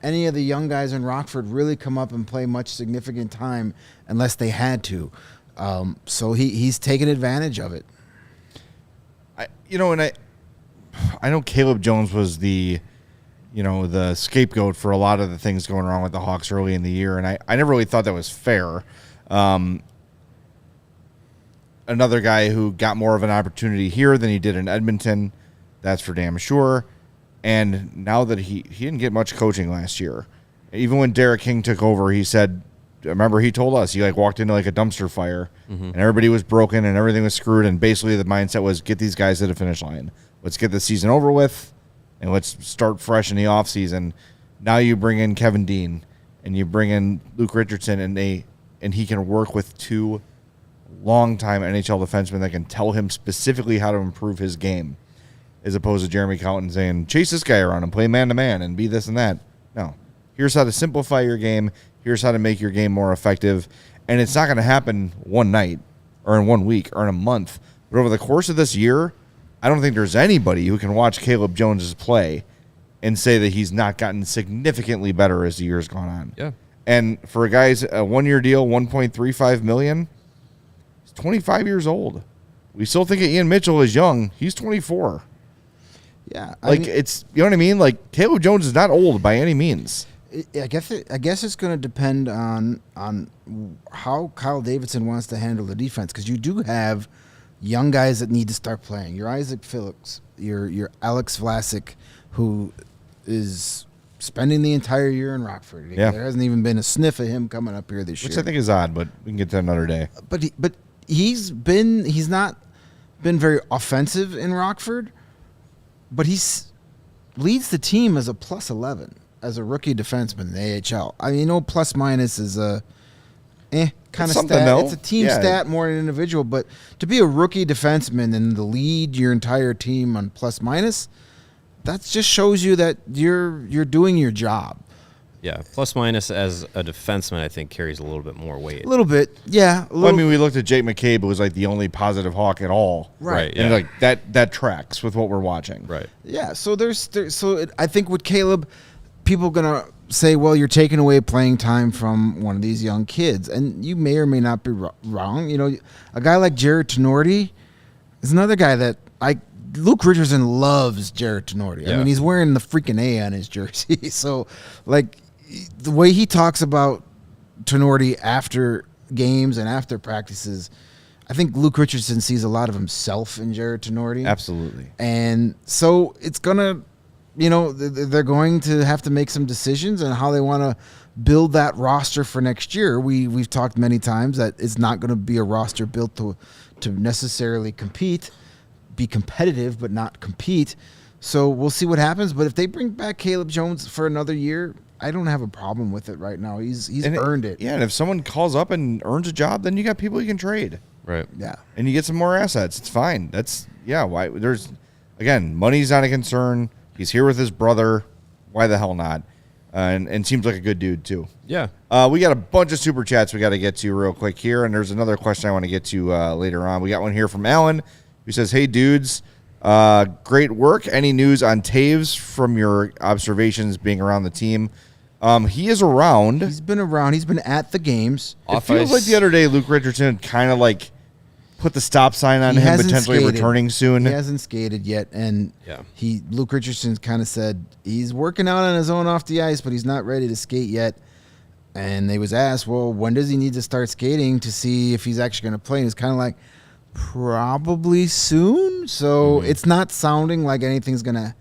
any of the young guys in Rockford really come up and play much significant time unless they had to. So he's taken advantage of it. I know Caleb Jones was the scapegoat for a lot of the things going wrong with the Hawks early in the year, and I never really thought that was fair. Another guy who got more of an opportunity here than he did in Edmonton, that's for damn sure. And now that he didn't get much coaching last year. Even when Derek King took over, he said, remember he told us, he walked into like a dumpster fire, and everybody was broken and everything was screwed, and basically the mindset was get these guys to the finish line. Let's get the season over with, and let's start fresh in the offseason. Now you bring in Kevin Dean, and you bring in Luke Richardson, and he can work with two long-time NHL defensemen that can tell him specifically how to improve his game, as opposed to Jeremy Colton saying, chase this guy around and play man-to-man and be this and that. No. Here's how to simplify your game. Here's how to make your game more effective. And it's not going to happen one night or in 1 week or in a month. But over the course of this year, I don't think there's anybody who can watch Caleb Jones play and say that he's not gotten significantly better as the year's gone on. Yeah. And for a guy's a one-year deal, $1.35 million, he's 25 years old. We still think Ian Mitchell is young. He's 24. Yeah. It's, you know what I mean? Like, Caleb Jones is not old by any means. I guess it's going to depend on how Kyle Davidson wants to handle the defense, because you do have young guys that need to start playing. Your Isaac Phillips, your Alex Vlasic, who is spending the entire year in Rockford. Yeah. There hasn't even been a sniff of him coming up here this year. Which I think is odd, but we can get to another day. But he's not been very offensive in Rockford, but he's leads the team as a plus 11 as a rookie defenseman in the AHL. I mean, plus minus is a kind of stat. Though. It's a team stat more than an individual, but to be a rookie defenseman and to lead your entire team on plus minus, that just shows you that you're doing your job. Yeah, plus minus as a defenseman, I think, carries a little bit more weight. A little bit, yeah. We looked at Jake McCabe, who was like the only positive Hawk at all. Right. Yeah. And like that tracks with what we're watching. Right. Yeah, I think with Caleb, people are going to say, well, you're taking away playing time from one of these young kids. And you may or may not be wrong. A guy like Jared Tenorti is another guy that Luke Richardson loves Jared Tenorti. Yeah. I mean, he's wearing the freaking A on his jersey. So, the way he talks about Tenorti after games and after practices, I think Luke Richardson sees a lot of himself in Jared Tenorti. Absolutely. And so it's going to, they're going to have to make some decisions on how they want to build that roster for next year. We've talked many times that it's not going to be a roster built to necessarily compete, be competitive, but not compete. So we'll see what happens. But if they bring back Caleb Jones for another year, I don't have a problem with it right now. He's earned it. Yeah, and if someone calls up and earns a job, then you got people you can trade. Right. Yeah. And you get some more assets. It's fine. Why money's not a concern. He's here with his brother. Why the hell not? And seems like a good dude too. Yeah. We got a bunch of super chats we got to get to real quick here, and there's another question I want to get to later on. We got one here from Alan, who says, "Hey dudes, great work. Any news on Taves from your observations being around the team?" He is around. He's been around. He's been at the games. It feels like the other day Luke Richardson kind of put the stop sign on him potentially returning soon. He hasn't skated yet, and Luke Richardson kind of said he's working out on his own off the ice, but he's not ready to skate yet. And they was asked, well, when does he need to start skating to see if he's actually going to play? And it's kind of like, probably soon. So it's not sounding like anything's going to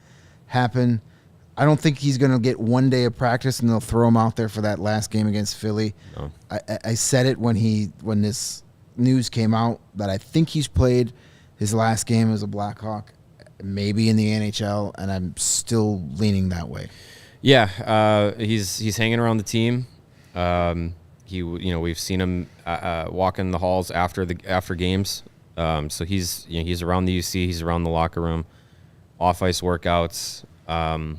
happen. I don't think he's going to get 1 day of practice and they'll throw him out there for that last game against Philly. No. I said it when this news came out that I think he's played his last game as a Blackhawk, maybe in the NHL, and I'm still leaning that way. Yeah, he's hanging around the team. We've seen him walking the halls after games. So he's around the UC, he's around the locker room, off ice workouts. I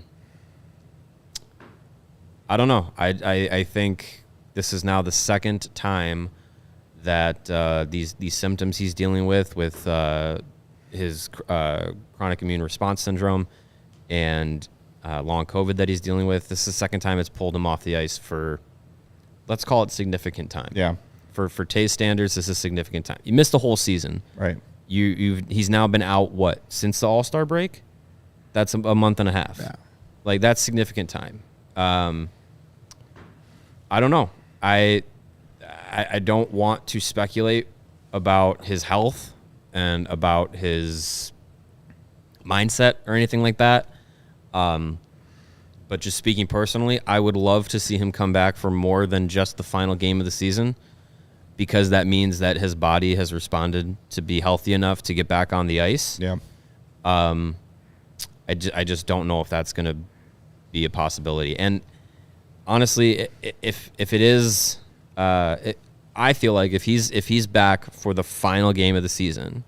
don't know. I think this is now the second time that these symptoms he's dealing with his chronic immune response syndrome and long COVID that he's dealing with. This is the second time it's pulled him off the ice for, let's call it, significant time. Yeah. For Taves standards, this is significant time. You missed the whole season. Right. He's now been out since the All-Star break? That's a month and a half. Yeah. Like, that's significant time. I don't know. I don't want to speculate about his health and about his mindset or anything like that. But just speaking personally, I would love to see him come back for more than just the final game of the season, because that means that his body has responded to be healthy enough to get back on the ice. Yeah. I just don't know if that's going to be a possibility. And honestly, if it is, I feel like if he's back for the final game of the season,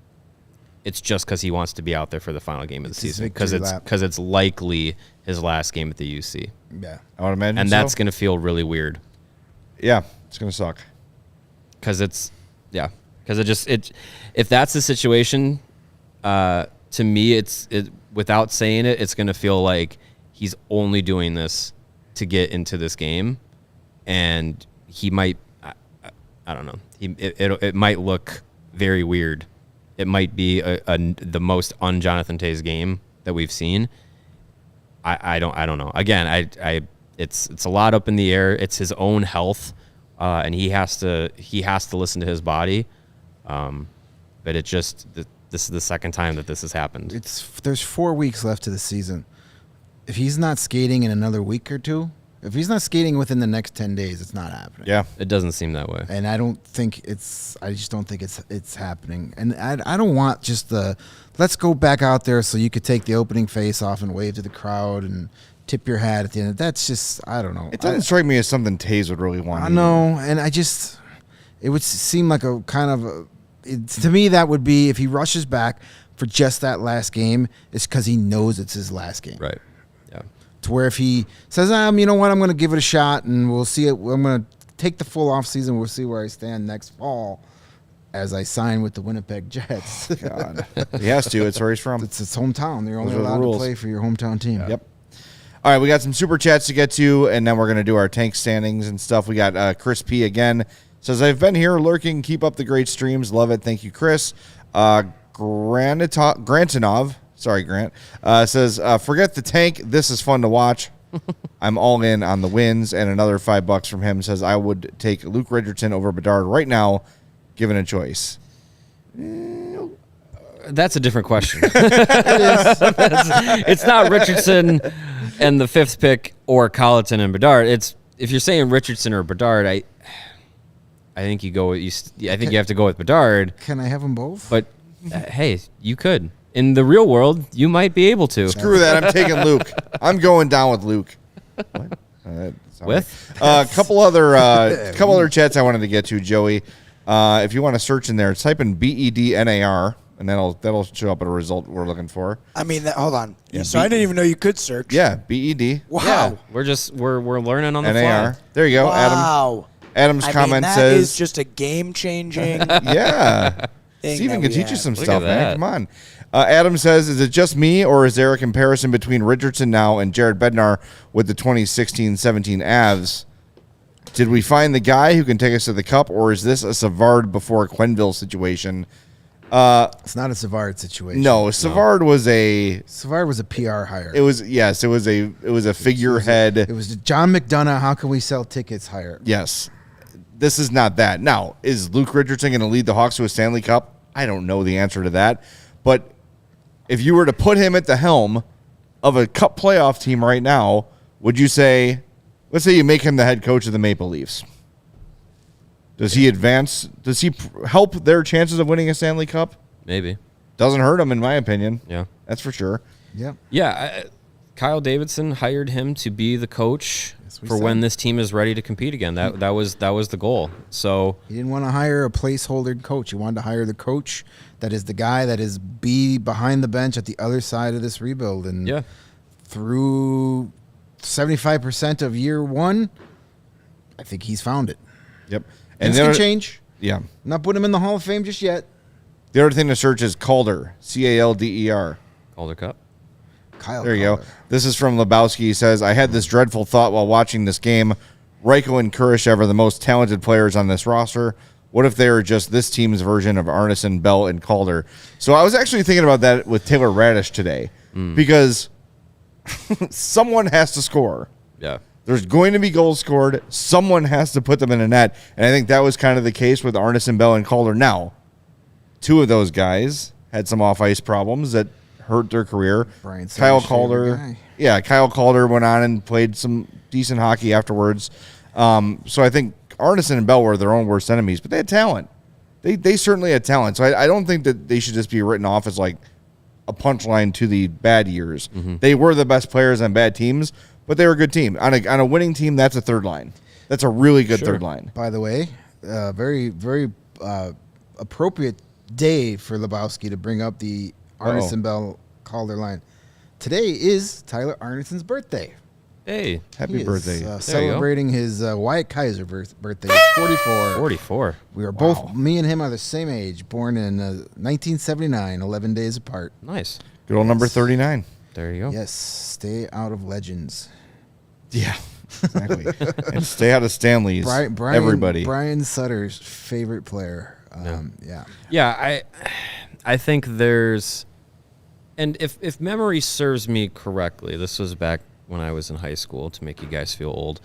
it's just because he wants to be out there for the final game of the season, because it's likely his last game at the UC. Yeah, I would imagine, and that's going to feel really weird. Yeah, it's going to suck. Because if that's the situation, to me, without saying it, it's going to feel like he's only doing this to get into this game, and he might, I don't know, it might look very weird. It might be the most un-Jonathan Taves game that we've seen. I don't know. Again, it's a lot up in the air. It's his own health, and he has to listen to his body. But this is the second time that this has happened. There's 4 weeks left to the season. If he's not skating in another week or two, if he's not skating within the next 10 days, it's not happening. Yeah, it doesn't seem that way. And I just don't think it's happening. And I don't want just let's go back out there so you could take the opening face off and wave to the crowd and tip your hat at the end. That's just, I don't know. It doesn't strike me as something Taves would really want. I know, and it would seem like a kind of to me, that would be, if he rushes back for just that last game, it's because he knows it's his last game. Right. Yeah. To where if he says, you know what, I'm going to give it a shot and we'll see it. I'm going to take the full off season. We'll see where I stand next fall as I sign with the Winnipeg Jets. God. He has to. It's where he's from. It's his hometown. You're only Those are the allowed rules. to play for your hometown team. Yep. All right, we got some super chats to get to, and then we're going to do our tank standings and stuff. We got Chris P. again. Says, I've been here lurking. Keep up the great streams. Love it. Thank you, Chris. Grantinov, sorry, Grant, says, forget the tank. This is fun to watch. I'm all in on the wins. And another $5 from him says, I would take Luke Richardson over Bedard right now, given a choice. That's a different question. It's not Richardson and the 5th pick or Colleton and Bedard. It's, if you're saying Richardson or Bedard, I think you have to go with Bedard. Can I have them both? But hey, you could. In the real world, you might be able to. Screw that. I'm taking Luke. I'm going down with Luke. What? With a couple other chats I wanted to get to, Joey. If you want to search in there, type in BEDNAR, and that'll show up a result we're looking for. I mean, hold on. Yeah, so I didn't even know you could search. Yeah, BED. Wow. Yeah, we're learning on the NAR. fly. There you go, Wow. Adam's comment that says, is just a game-changing yeah. thing. Steven that can we teach you have. some Look stuff, at man. that. Come on. Adam says, is it just me, or is there a comparison between Richardson now and Jared Bednar with the 2016-17 Avs? Did we find the guy who can take us to the cup, or is this a Savard before Quenneville situation? It's not a Savard situation. No, Savard was a PR hire. It was a figurehead. It was John McDonough. How can we sell tickets hire? Yes. This is not that. Now, is Luke Richardson going to lead the Hawks to a Stanley Cup? I don't know the answer to that. But if you were to put him at the helm, of a Cup playoff team right now would you say, let's say you make him the head coach of the Maple Leafs. Does he advance? Does he help their chances of winning a Stanley Cup? Maybe. Doesn't hurt him, in my opinion. Yeah. That's for sure. Yep. Yeah. Kyle Davidson hired him to be the coach for when this team is ready to compete again. That was the goal. So he didn't want to hire a placeholder coach. He wanted to hire the coach that is the guy that is behind the bench at the other side of this rebuild. And through 75% of year one, I think he's found it. Yep. And it's going to change. Yeah. Not putting him in the Hall of Fame just yet. The other thing to search is Calder, Calder. Calder Cup. Kyle There you Calder. go. This is from Lebowski. He says, I had this dreadful thought while watching this game. Reichel and Kurashev are the most talented players on this roster. What if they are just this team's version of Arneson, Bell, and Calder? So I was actually thinking about that with Taylor Radish today because someone has to score. Yeah. There's going to be goals scored. Someone has to put them in a net. And I think that was kind of the case with Arneson, Bell, and Calder. Now, two of those guys had some off-ice problems that hurt their career. Brian Kyle Suter's favorite Calder. guy. Yeah, Kyle Calder went on and played some decent hockey afterwards. So I think Arneson and Bell were their own worst enemies, but they had talent. They certainly had talent. So I don't think that they should just be written off as like a punchline to the bad years. They were the best players on bad teams, but they were a good team. On a winning team, that's a third line. That's a really good third line. By the way, very, very appropriate day for Lebowski to bring up the Arneson Bell Calder line. Today is Tyler Arneson's birthday. Hey. Happy birthday. Celebrating his Wyatt Kaiser birthday. 44. 44. We are both, me and him are the same age, born in 1979, 11 days apart. Nice. Good old number 39. There you go. Yes, stay out of legends. Yeah, exactly. And stay out of Stanley's. Everybody. Brian Sutter's favorite player. Yeah. Yeah, I think there's, and if memory serves me correctly, this was back when I was in high school, to make you guys feel old.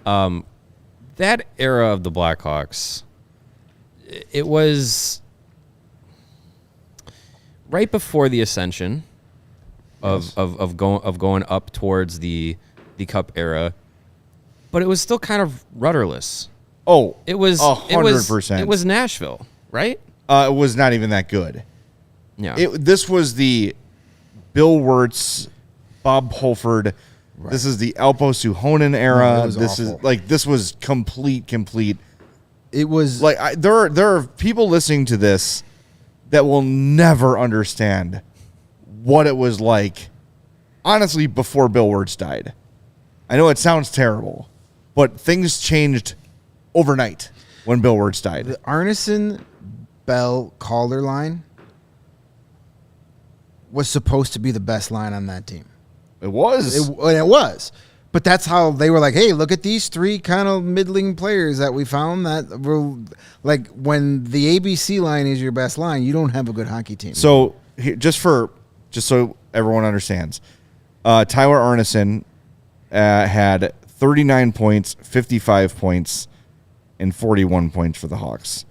That era of the Blackhawks, it was right before the ascension of going up towards the Cup era, but it was still kind of rudderless. Oh, It was 100%. It was Nashville, right? It was not even that good. Yeah. This was the Bill Wirtz, Bob Holford. Right. This is the Alpo Suhonen era. No, it was awful. This was complete. It was Like there are people listening to this that will never understand what it was like. Honestly, before Bill Wirtz died, I know it sounds terrible, but things changed overnight when Bill Wirtz died. the Arneson Bell Calder line was supposed to be the best line on that team. It was. It was. But that's how they were like, hey, look at these three kind of middling players that we found that were like, when the ABC line is your best line, you don't have a good hockey team. So just so everyone understands, Tyler Arneson had 39 points, 55 points, and 41 points for the Hawks.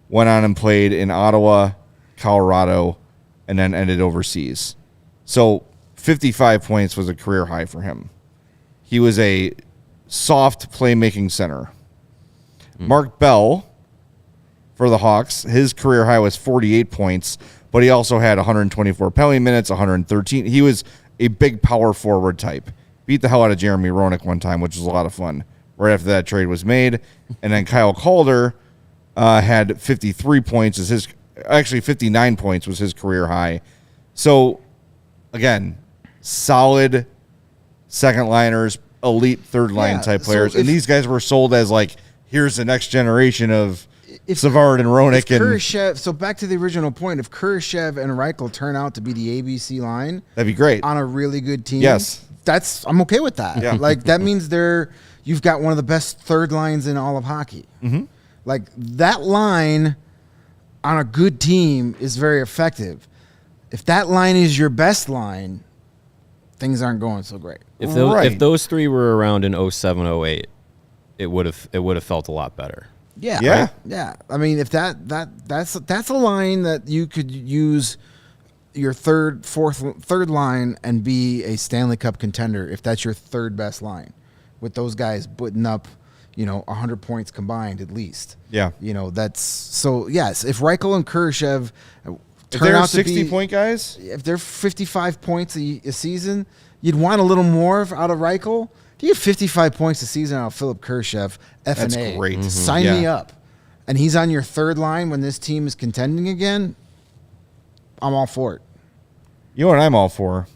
Went on and played in Ottawa, Colorado, and then ended overseas. So 55 points was a career high for him. He was a soft playmaking center. Mark Bell for the Hawks, his career high was 48 points, but he also had 124 penalty minutes, 113. He was a big power forward type. Beat the hell out of Jeremy Roenick one time, which was a lot of fun. Right after that trade was made. And then Kyle Calder had 53 points. 59 points was his career high. So, again, solid second liners, elite third line type players. And these guys were sold as like, here's the next generation of Savard and Roenick. And Kurashev, so back to the original point, if Kurashev and Reichel turn out to be the ABC line, that'd be great. On a really good team. Yes. I'm okay with that. Yeah. Like, that means you've got one of the best third lines in all of hockey. Mm-hmm. Like, that line on a good team is very effective. If that line is your best line, things aren't going so great. If those three were around in 07, 08, it would have felt a lot better. Yeah. Yeah. Right? Yeah. I mean, if that's a line that you could use your third line and be a Stanley Cup contender if that's your third best line, with those guys putting up, 100 points combined at least. Yeah. That's so. Yes, if Reichel and Kurashev If they're 60-point guys, if they're 55 points a season, you'd want a little more out of Reichel. If you get 55 points a season out of Philip Kurashev, that's F&A, great. sign me up. And he's on your third line when this team is contending again, I'm all for it. You know what I'm all for?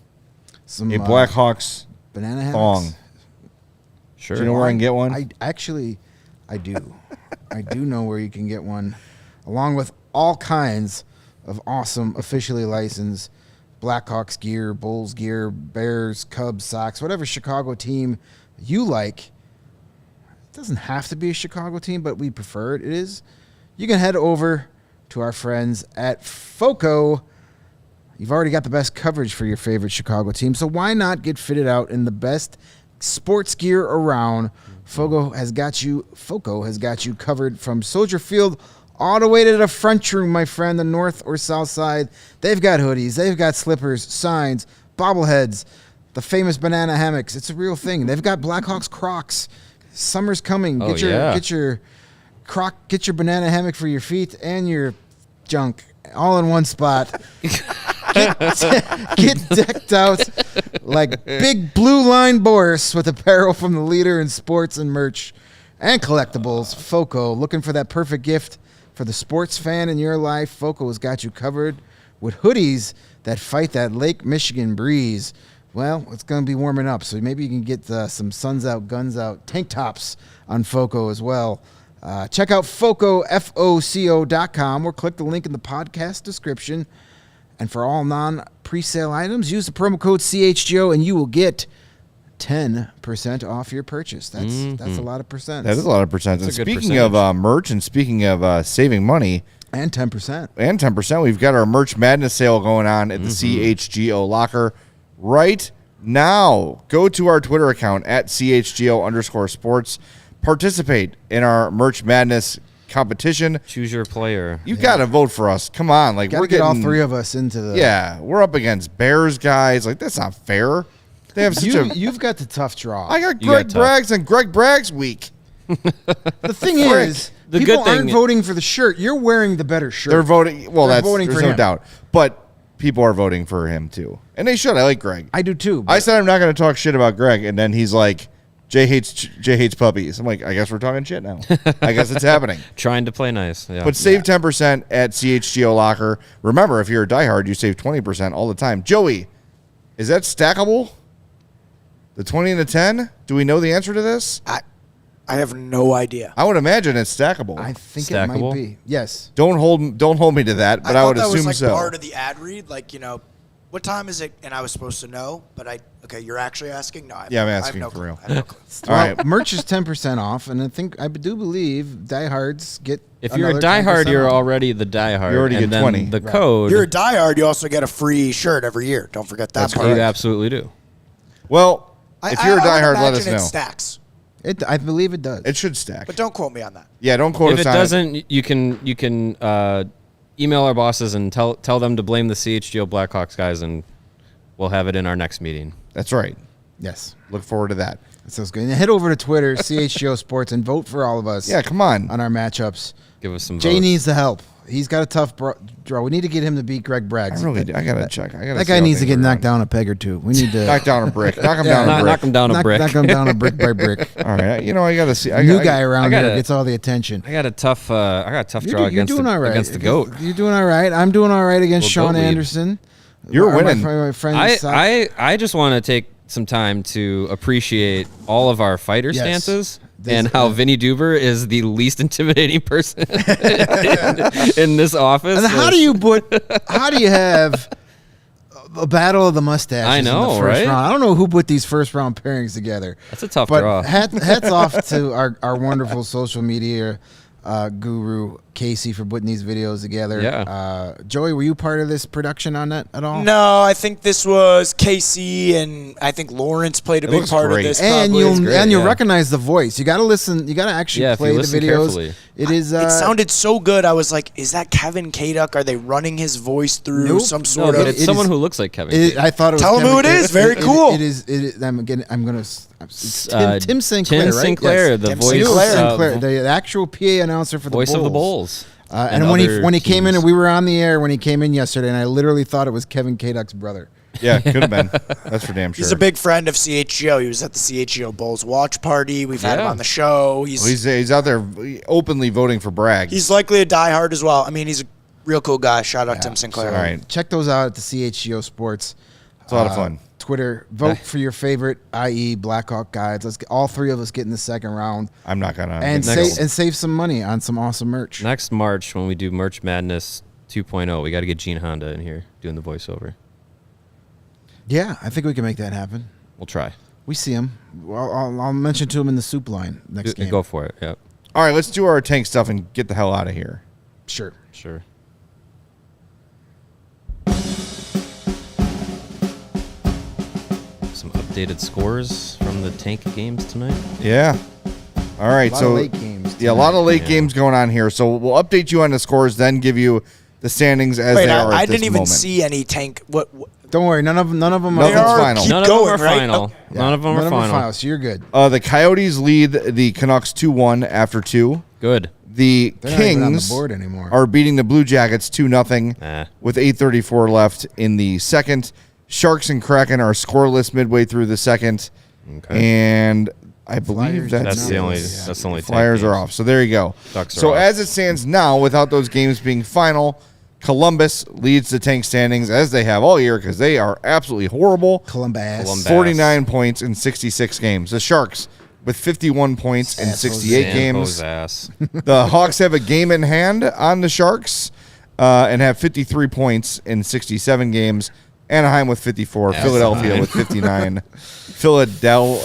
Some A Blackhawks banana hammocks. thong. Sure. Do you know where I can get one? I do. I do know where you can get one, along with all kinds of awesome officially licensed Blackhawks gear, Bulls gear, Bears, Cubs, Sox, whatever Chicago team you like. It doesn't have to be a Chicago team, but we prefer it. It is. You can head over to our friends at FOCO. You've already got the best coverage for your favorite Chicago team, so why not get fitted out in the best sports gear around? FOCO has got you covered from Soldier Field all the way to the front room, my friend, the north or south side. They've got hoodies, they've got slippers, signs, bobbleheads, the famous banana hammocks. It's a real thing. They've got Blackhawks Crocs. Summer's coming. Get your banana hammock for your feet and your junk all in one spot. Get decked out like big blue line Boris with apparel from the leader in sports and merch and collectibles. FOCO, looking for that perfect gift for the sports fan in your life. FOCO has got you covered with hoodies that fight that Lake Michigan breeze. Well, it's going to be warming up, so maybe you can get some suns out, guns out, tank tops on FOCO as well. Check out FOCO, FOCO.com, or click the link in the podcast description. And for all non-presale items, use the promo code CHGO, and you will get 10% off your purchase. That's a lot of percent. That is a lot of percent. And That's a good speaking of merch and speaking of saving money, And 10%. and 10%, we've got our Merch Madness sale going on at the CHGO Locker right now. Go to our Twitter account at CHGO_sports. Participate in our Merch Madness competition. Choose your player. You got to vote for us. Come on. Like, Got we're to get all getting, three of us into the... Yeah, we're up against Bears guys. Like, that's not fair. They have such You've got the tough draw. I got You Greg got tough. Braggs and Greg Braggs week. The thing is, The people good thing- aren't voting for the shirt. You're wearing the better shirt. They're voting. Well, They're that's voting there's for no him. doubt. But people are voting for him too, and they should. I like Greg. I do too. I said I'm not going to talk shit about Greg, and then he's like, Jay hates puppies. I'm like, I guess we're talking shit now. I guess it's happening. Trying to play nice. Yeah. But save 10% at CHGO Locker. Remember, if you're a diehard, you save 20% all the time. Joey, is that stackable? The 20 and the 10? Do we know the answer to this? I have no idea. I would imagine it's stackable. I think it Stackable? might be. Yes. Don't hold me to that, but I would thought that assume was so. like part of the ad read, like, what time is it? And I was supposed to know, but okay, you're actually asking? No, Yeah, I'm I have asking no for clue. real. I have no clue. All right. Well, merch is 10% off, and I do believe diehards get. if you're a another diehard, 10% you're off. already the diehard. You already and get then 20. The Right. code. You're a diehard, you also get a free shirt every year. Don't forget that That's part. You absolutely do. Well, if you're a I would diehard, let imagine us know. it stacks, I believe it does. It should stack. but don't quote me on that. Yeah, don't quote If us it on doesn't, you can email our bosses and tell them to blame the CHGO Blackhawks guys, and we'll have it in our next meeting. That's right. Yes. Look forward to that. That sounds good. And head over to Twitter, CHGO Sports, and vote for all of us. Yeah, come on. On our matchups. Give us some Jay votes. needs the help. He's got a tough draw. We need to get him to beat Greg Braggs. I really do. I gotta check. That guy needs to get knocked down a peg or two. We need to Knock down a brick. Knock him Yeah, down a brick. Knock him down a brick. Knock him down a brick by brick. All right. I gotta see. New guy around gotta- here gets all the attention. I got a tough draw You're against doing all right. against the goat. You're doing all right. I'm doing all right against Well, Sean goat lead. Anderson. You're winning. My friend I just want to take some time to appreciate all of our fighter Yes. stances This- and how Vinny Duber is the least intimidating person in this office. And how do you have a battle of the mustaches I know, in the first right? round? I don't know who put these first round pairings together. That's a tough But draw. hats off to our wonderful social media guru Casey for putting these videos together. Yeah. Joey, were you part of this production on that at all? No, I think this was Casey, and I think Lawrence played a It big looks part great. of this. And probably. you'll great, and you'll yeah. recognize the voice. You got to listen. You got to actually Yeah, if you play the listen videos. carefully. It is. It sounded so good. I was like, is that Kevin Kaduk? Are they running his voice through Nope. some No, sort but of? it's someone who looks like Kevin. I thought it was. Tell him Kevin who it is. Very cool. It is. I'm gonna. It's Tim Sinclair. Tim right? Sinclair, Yes. the Tim voice Sinclair. the actual PA announcer for the voice Bulls. of the Bulls. And when he came in, and we were on the air when he came in yesterday, and I literally thought it was Kevin Kaduk's brother. Yeah, could have been. That's for damn sure. He's a big friend of CHGO. He was at the CHGO Bulls watch party. We've had him Yeah. on the show. He's out there openly voting for Bragg. He's likely a diehard as well. I mean, he's a real cool guy. Shout out Tim Sinclair. All right. Check those out at the CHGO Sports. It's a lot of fun. Twitter. Vote for your favorite, i.e. Blackhawk guides. Let's get all three of us get in the second round I'm not gonna. and save some money on some awesome merch. Next March, when we do Merch Madness 2.0, we got to get Gene Honda in here doing the voiceover. Yeah, I think we can make that happen. We'll try. We see him. I'll mention to him in the soup line next game. Go for it. Yep. All right, let's do our tank stuff and get the hell out of here. Sure. Sure. Some updated scores from the tank games tonight. Yeah. All right. A lot so of late games. yeah, a lot of late Yeah. games going on here. So we'll update you on the scores, then give you the standings as Wait, they are. I at this didn't even moment. see any tank. What Don't worry, none of them Nothing's are final. Keep None of going, them are right? final. Yeah, None of them are final. So you're good. The Coyotes lead the Canucks 2-1 after 2. Good. The They're not even on the Kings board anymore. are beating the Blue Jackets 2-0 Nah. with 8:34 left in the second. Sharks and Kraken are scoreless midway through the second. Okay. And I believe Flyers that's That's No, the only. yeah. That's the only. tank Flyers are games. off. So there you go. Ducks are So off. as it stands now, without those games being final, Columbus leads the tank standings as they have all year because they are absolutely horrible. Columbus. 49 points in 66 games. The Sharks with 51 points in San 68 San games. Jose ass. The Hawks have a game in hand on the Sharks and have 53 points in 67 games. Anaheim with 54. Yes. Philadelphia with 59. Philadelphia.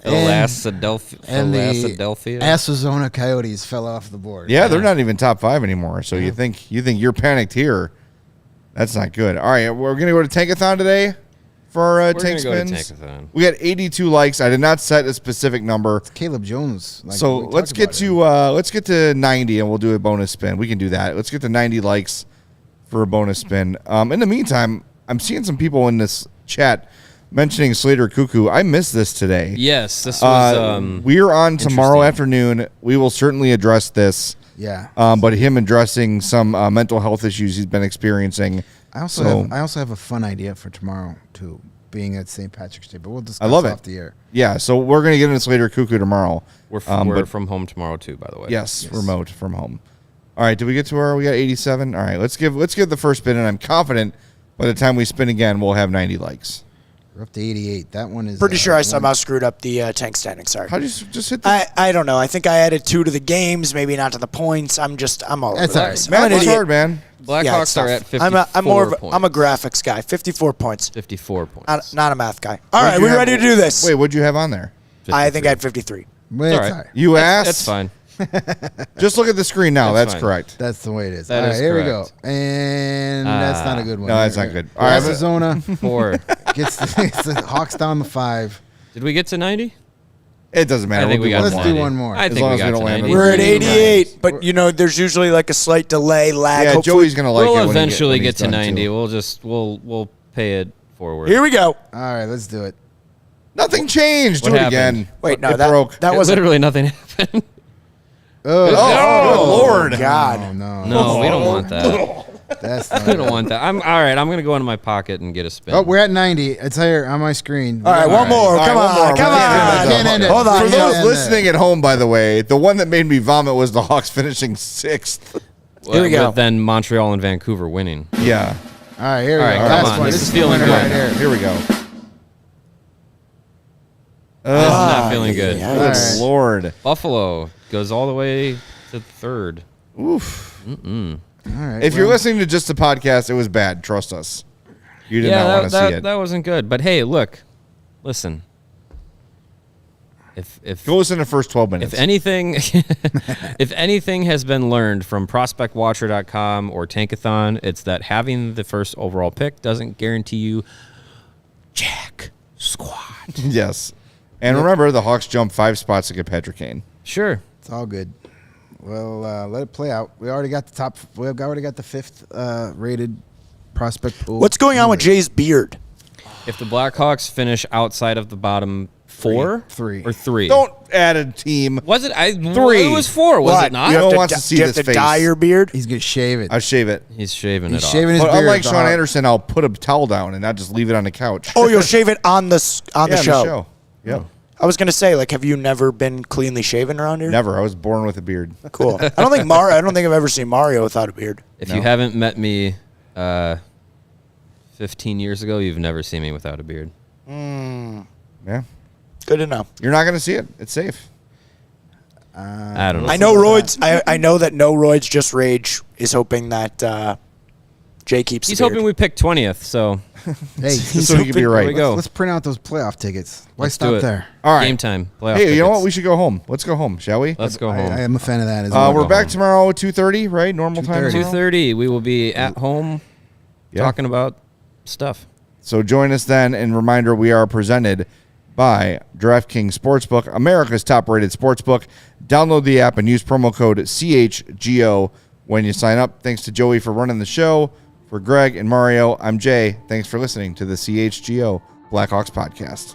And the Philadelphia. Arizona Coyotes fell off the board. Yeah, they're not even top 5 anymore. So you think you're panicked here? That's not good. All right, we're gonna go to Tankathon today for our We're tank gonna go to spins. Tankathon. We got 82 likes. I did not set a specific number. Caleb Jones. So let's get to 90 and we'll do a bonus spin. We can do that. Let's get to 90 likes for a bonus spin. In the meantime, I'm seeing some people in this chat mentioning Slater Cuckoo. I missed this today. Yes, this was. We're on tomorrow interesting. afternoon. We will certainly address this. Yeah. But him addressing some mental health issues he's been experiencing. I also have a fun idea for tomorrow too, being at St. Patrick's Day, but we'll discuss love it. off the air. Yeah, so we're going to get into Slater Cuckoo tomorrow. We're but from home tomorrow too, by the way. yes, remote from home. All right, did we get to we got 87? All right, let's give the first spin, and I'm confident by the time we spin again, we'll have 90 likes. We're up to 88. That one is Pretty sure I somehow screwed up the tank standing. Sorry. How do you just hit the... I don't know. I think I added 2 to the games, maybe not to the points. I'm all over That's the all place. right. I'm an Math is idiot. hard, man. Blackhawks it's are tough. at 54 points. I'm a graphics guy. 54 points. 54 points. Not a math guy. All What'd right, you we have- ready to do this? Wait, what'd you have on there? I think I had 53. Wait, It's it's all all right. right. You asked? That's fine. Just look at the screen now. That's That's fine. correct. That's the way it is. That All is right, here we go. correct. And that's not a good one. No, that's not good. All right, Arizona 4. gets the Hawks down to 5. Did we get to 90? It doesn't matter. I think We'll we do got one Let's more. do 90. one more. I As think long we as we got don't to land 90. on We're at Nice. 88, but there's usually like a slight delay, lag. Yeah, Hopefully- Joey's gonna like it. We'll when eventually when he's get to done, 90. too. We'll pay it forward. Here we go. All right, let's do it. Nothing changed. What Do it happened? again. Wait, no, It that broke. that wasn't. Literally nothing happened. Oh, good Lord. God. Oh, no. No, we don't want that. That's We don't not want that. I'm all right. I'm gonna go into my pocket and get a spin. Oh, we're at 90. It's here on my screen. All right, one more. All right, Come one more. on, come We can't end on. it. Hold on. For Yeah, those yeah, listening at home, by the way, the one that made me vomit was the Hawks finishing 6th. Here we go. With then Montreal and Vancouver winning. Yeah. All right, here we All right, go. come Last on. one. This is the feeling winner good. right here. Here we go. This is not feeling good. yeah. Good All right. Lord. Buffalo goes all the way to 3rd. Oof. All right. If you're well, listening to just the podcast, it was bad. Trust us. You did not Yeah, want to see it. that wasn't good. But hey, look, listen. If Go listen to the first 12 minutes. If anything, if anything has been learned from ProspectWatcher.com or Tankathon, it's that having the first overall pick doesn't guarantee you jack squat. Yes. And remember, the Hawks jumped 5 spots to get Patrick Kane. Sure. It's all good. Well, let it play out. We already got the top. We've already got the 5th rated prospect pool. What's going on with Jay's beard? If the Blackhawks finish outside of the bottom 4, Three. or 3. Don't add a team. Was it? 3. It was 4, was What? it not? No You have one to wants d- to see do you this have to face. dye your beard? He's gonna shave it. I shave it. He's shaving He's it shaving his But beard. unlike the Sean hot- Anderson, I'll put a towel down and not just leave it on the couch. Oh, you'll shave it on the Yeah, the show. Yep. I was gonna say, like, have you never been cleanly shaven around here? Never. I was born with a beard. Cool. I don't think I've ever seen Mario without a beard. If No. you haven't met me 15 years ago, you've never seen me without a beard. Yeah. Good to know. You're not going to see it. It's safe. I don't know. I know Roids. I know that No Roids Just Rage is hoping that Jay keeps. He's the beard. hoping we pick 20th, so Hey, Just so he can be right. There we go. let's print out those playoff tickets. Why Let's do stop it. there? All right. Game time. Playoff Hey, you know what? tickets. We should go home. Let's go home, shall we? Let's go home. I am a fan of that as well. We're go back home. tomorrow at 2:30, right? Normal time. 2:30. tomorrow? 2:30. We will be at home Yeah. talking about stuff. So join us then. And reminder, we are presented by DraftKings Sportsbook, America's top-rated sportsbook. Download the app and use promo code CHGO when you sign up. Thanks to Joey for running the show. For Greg and Mario, I'm Jay. Thanks for listening to the CHGO Blackhawks podcast.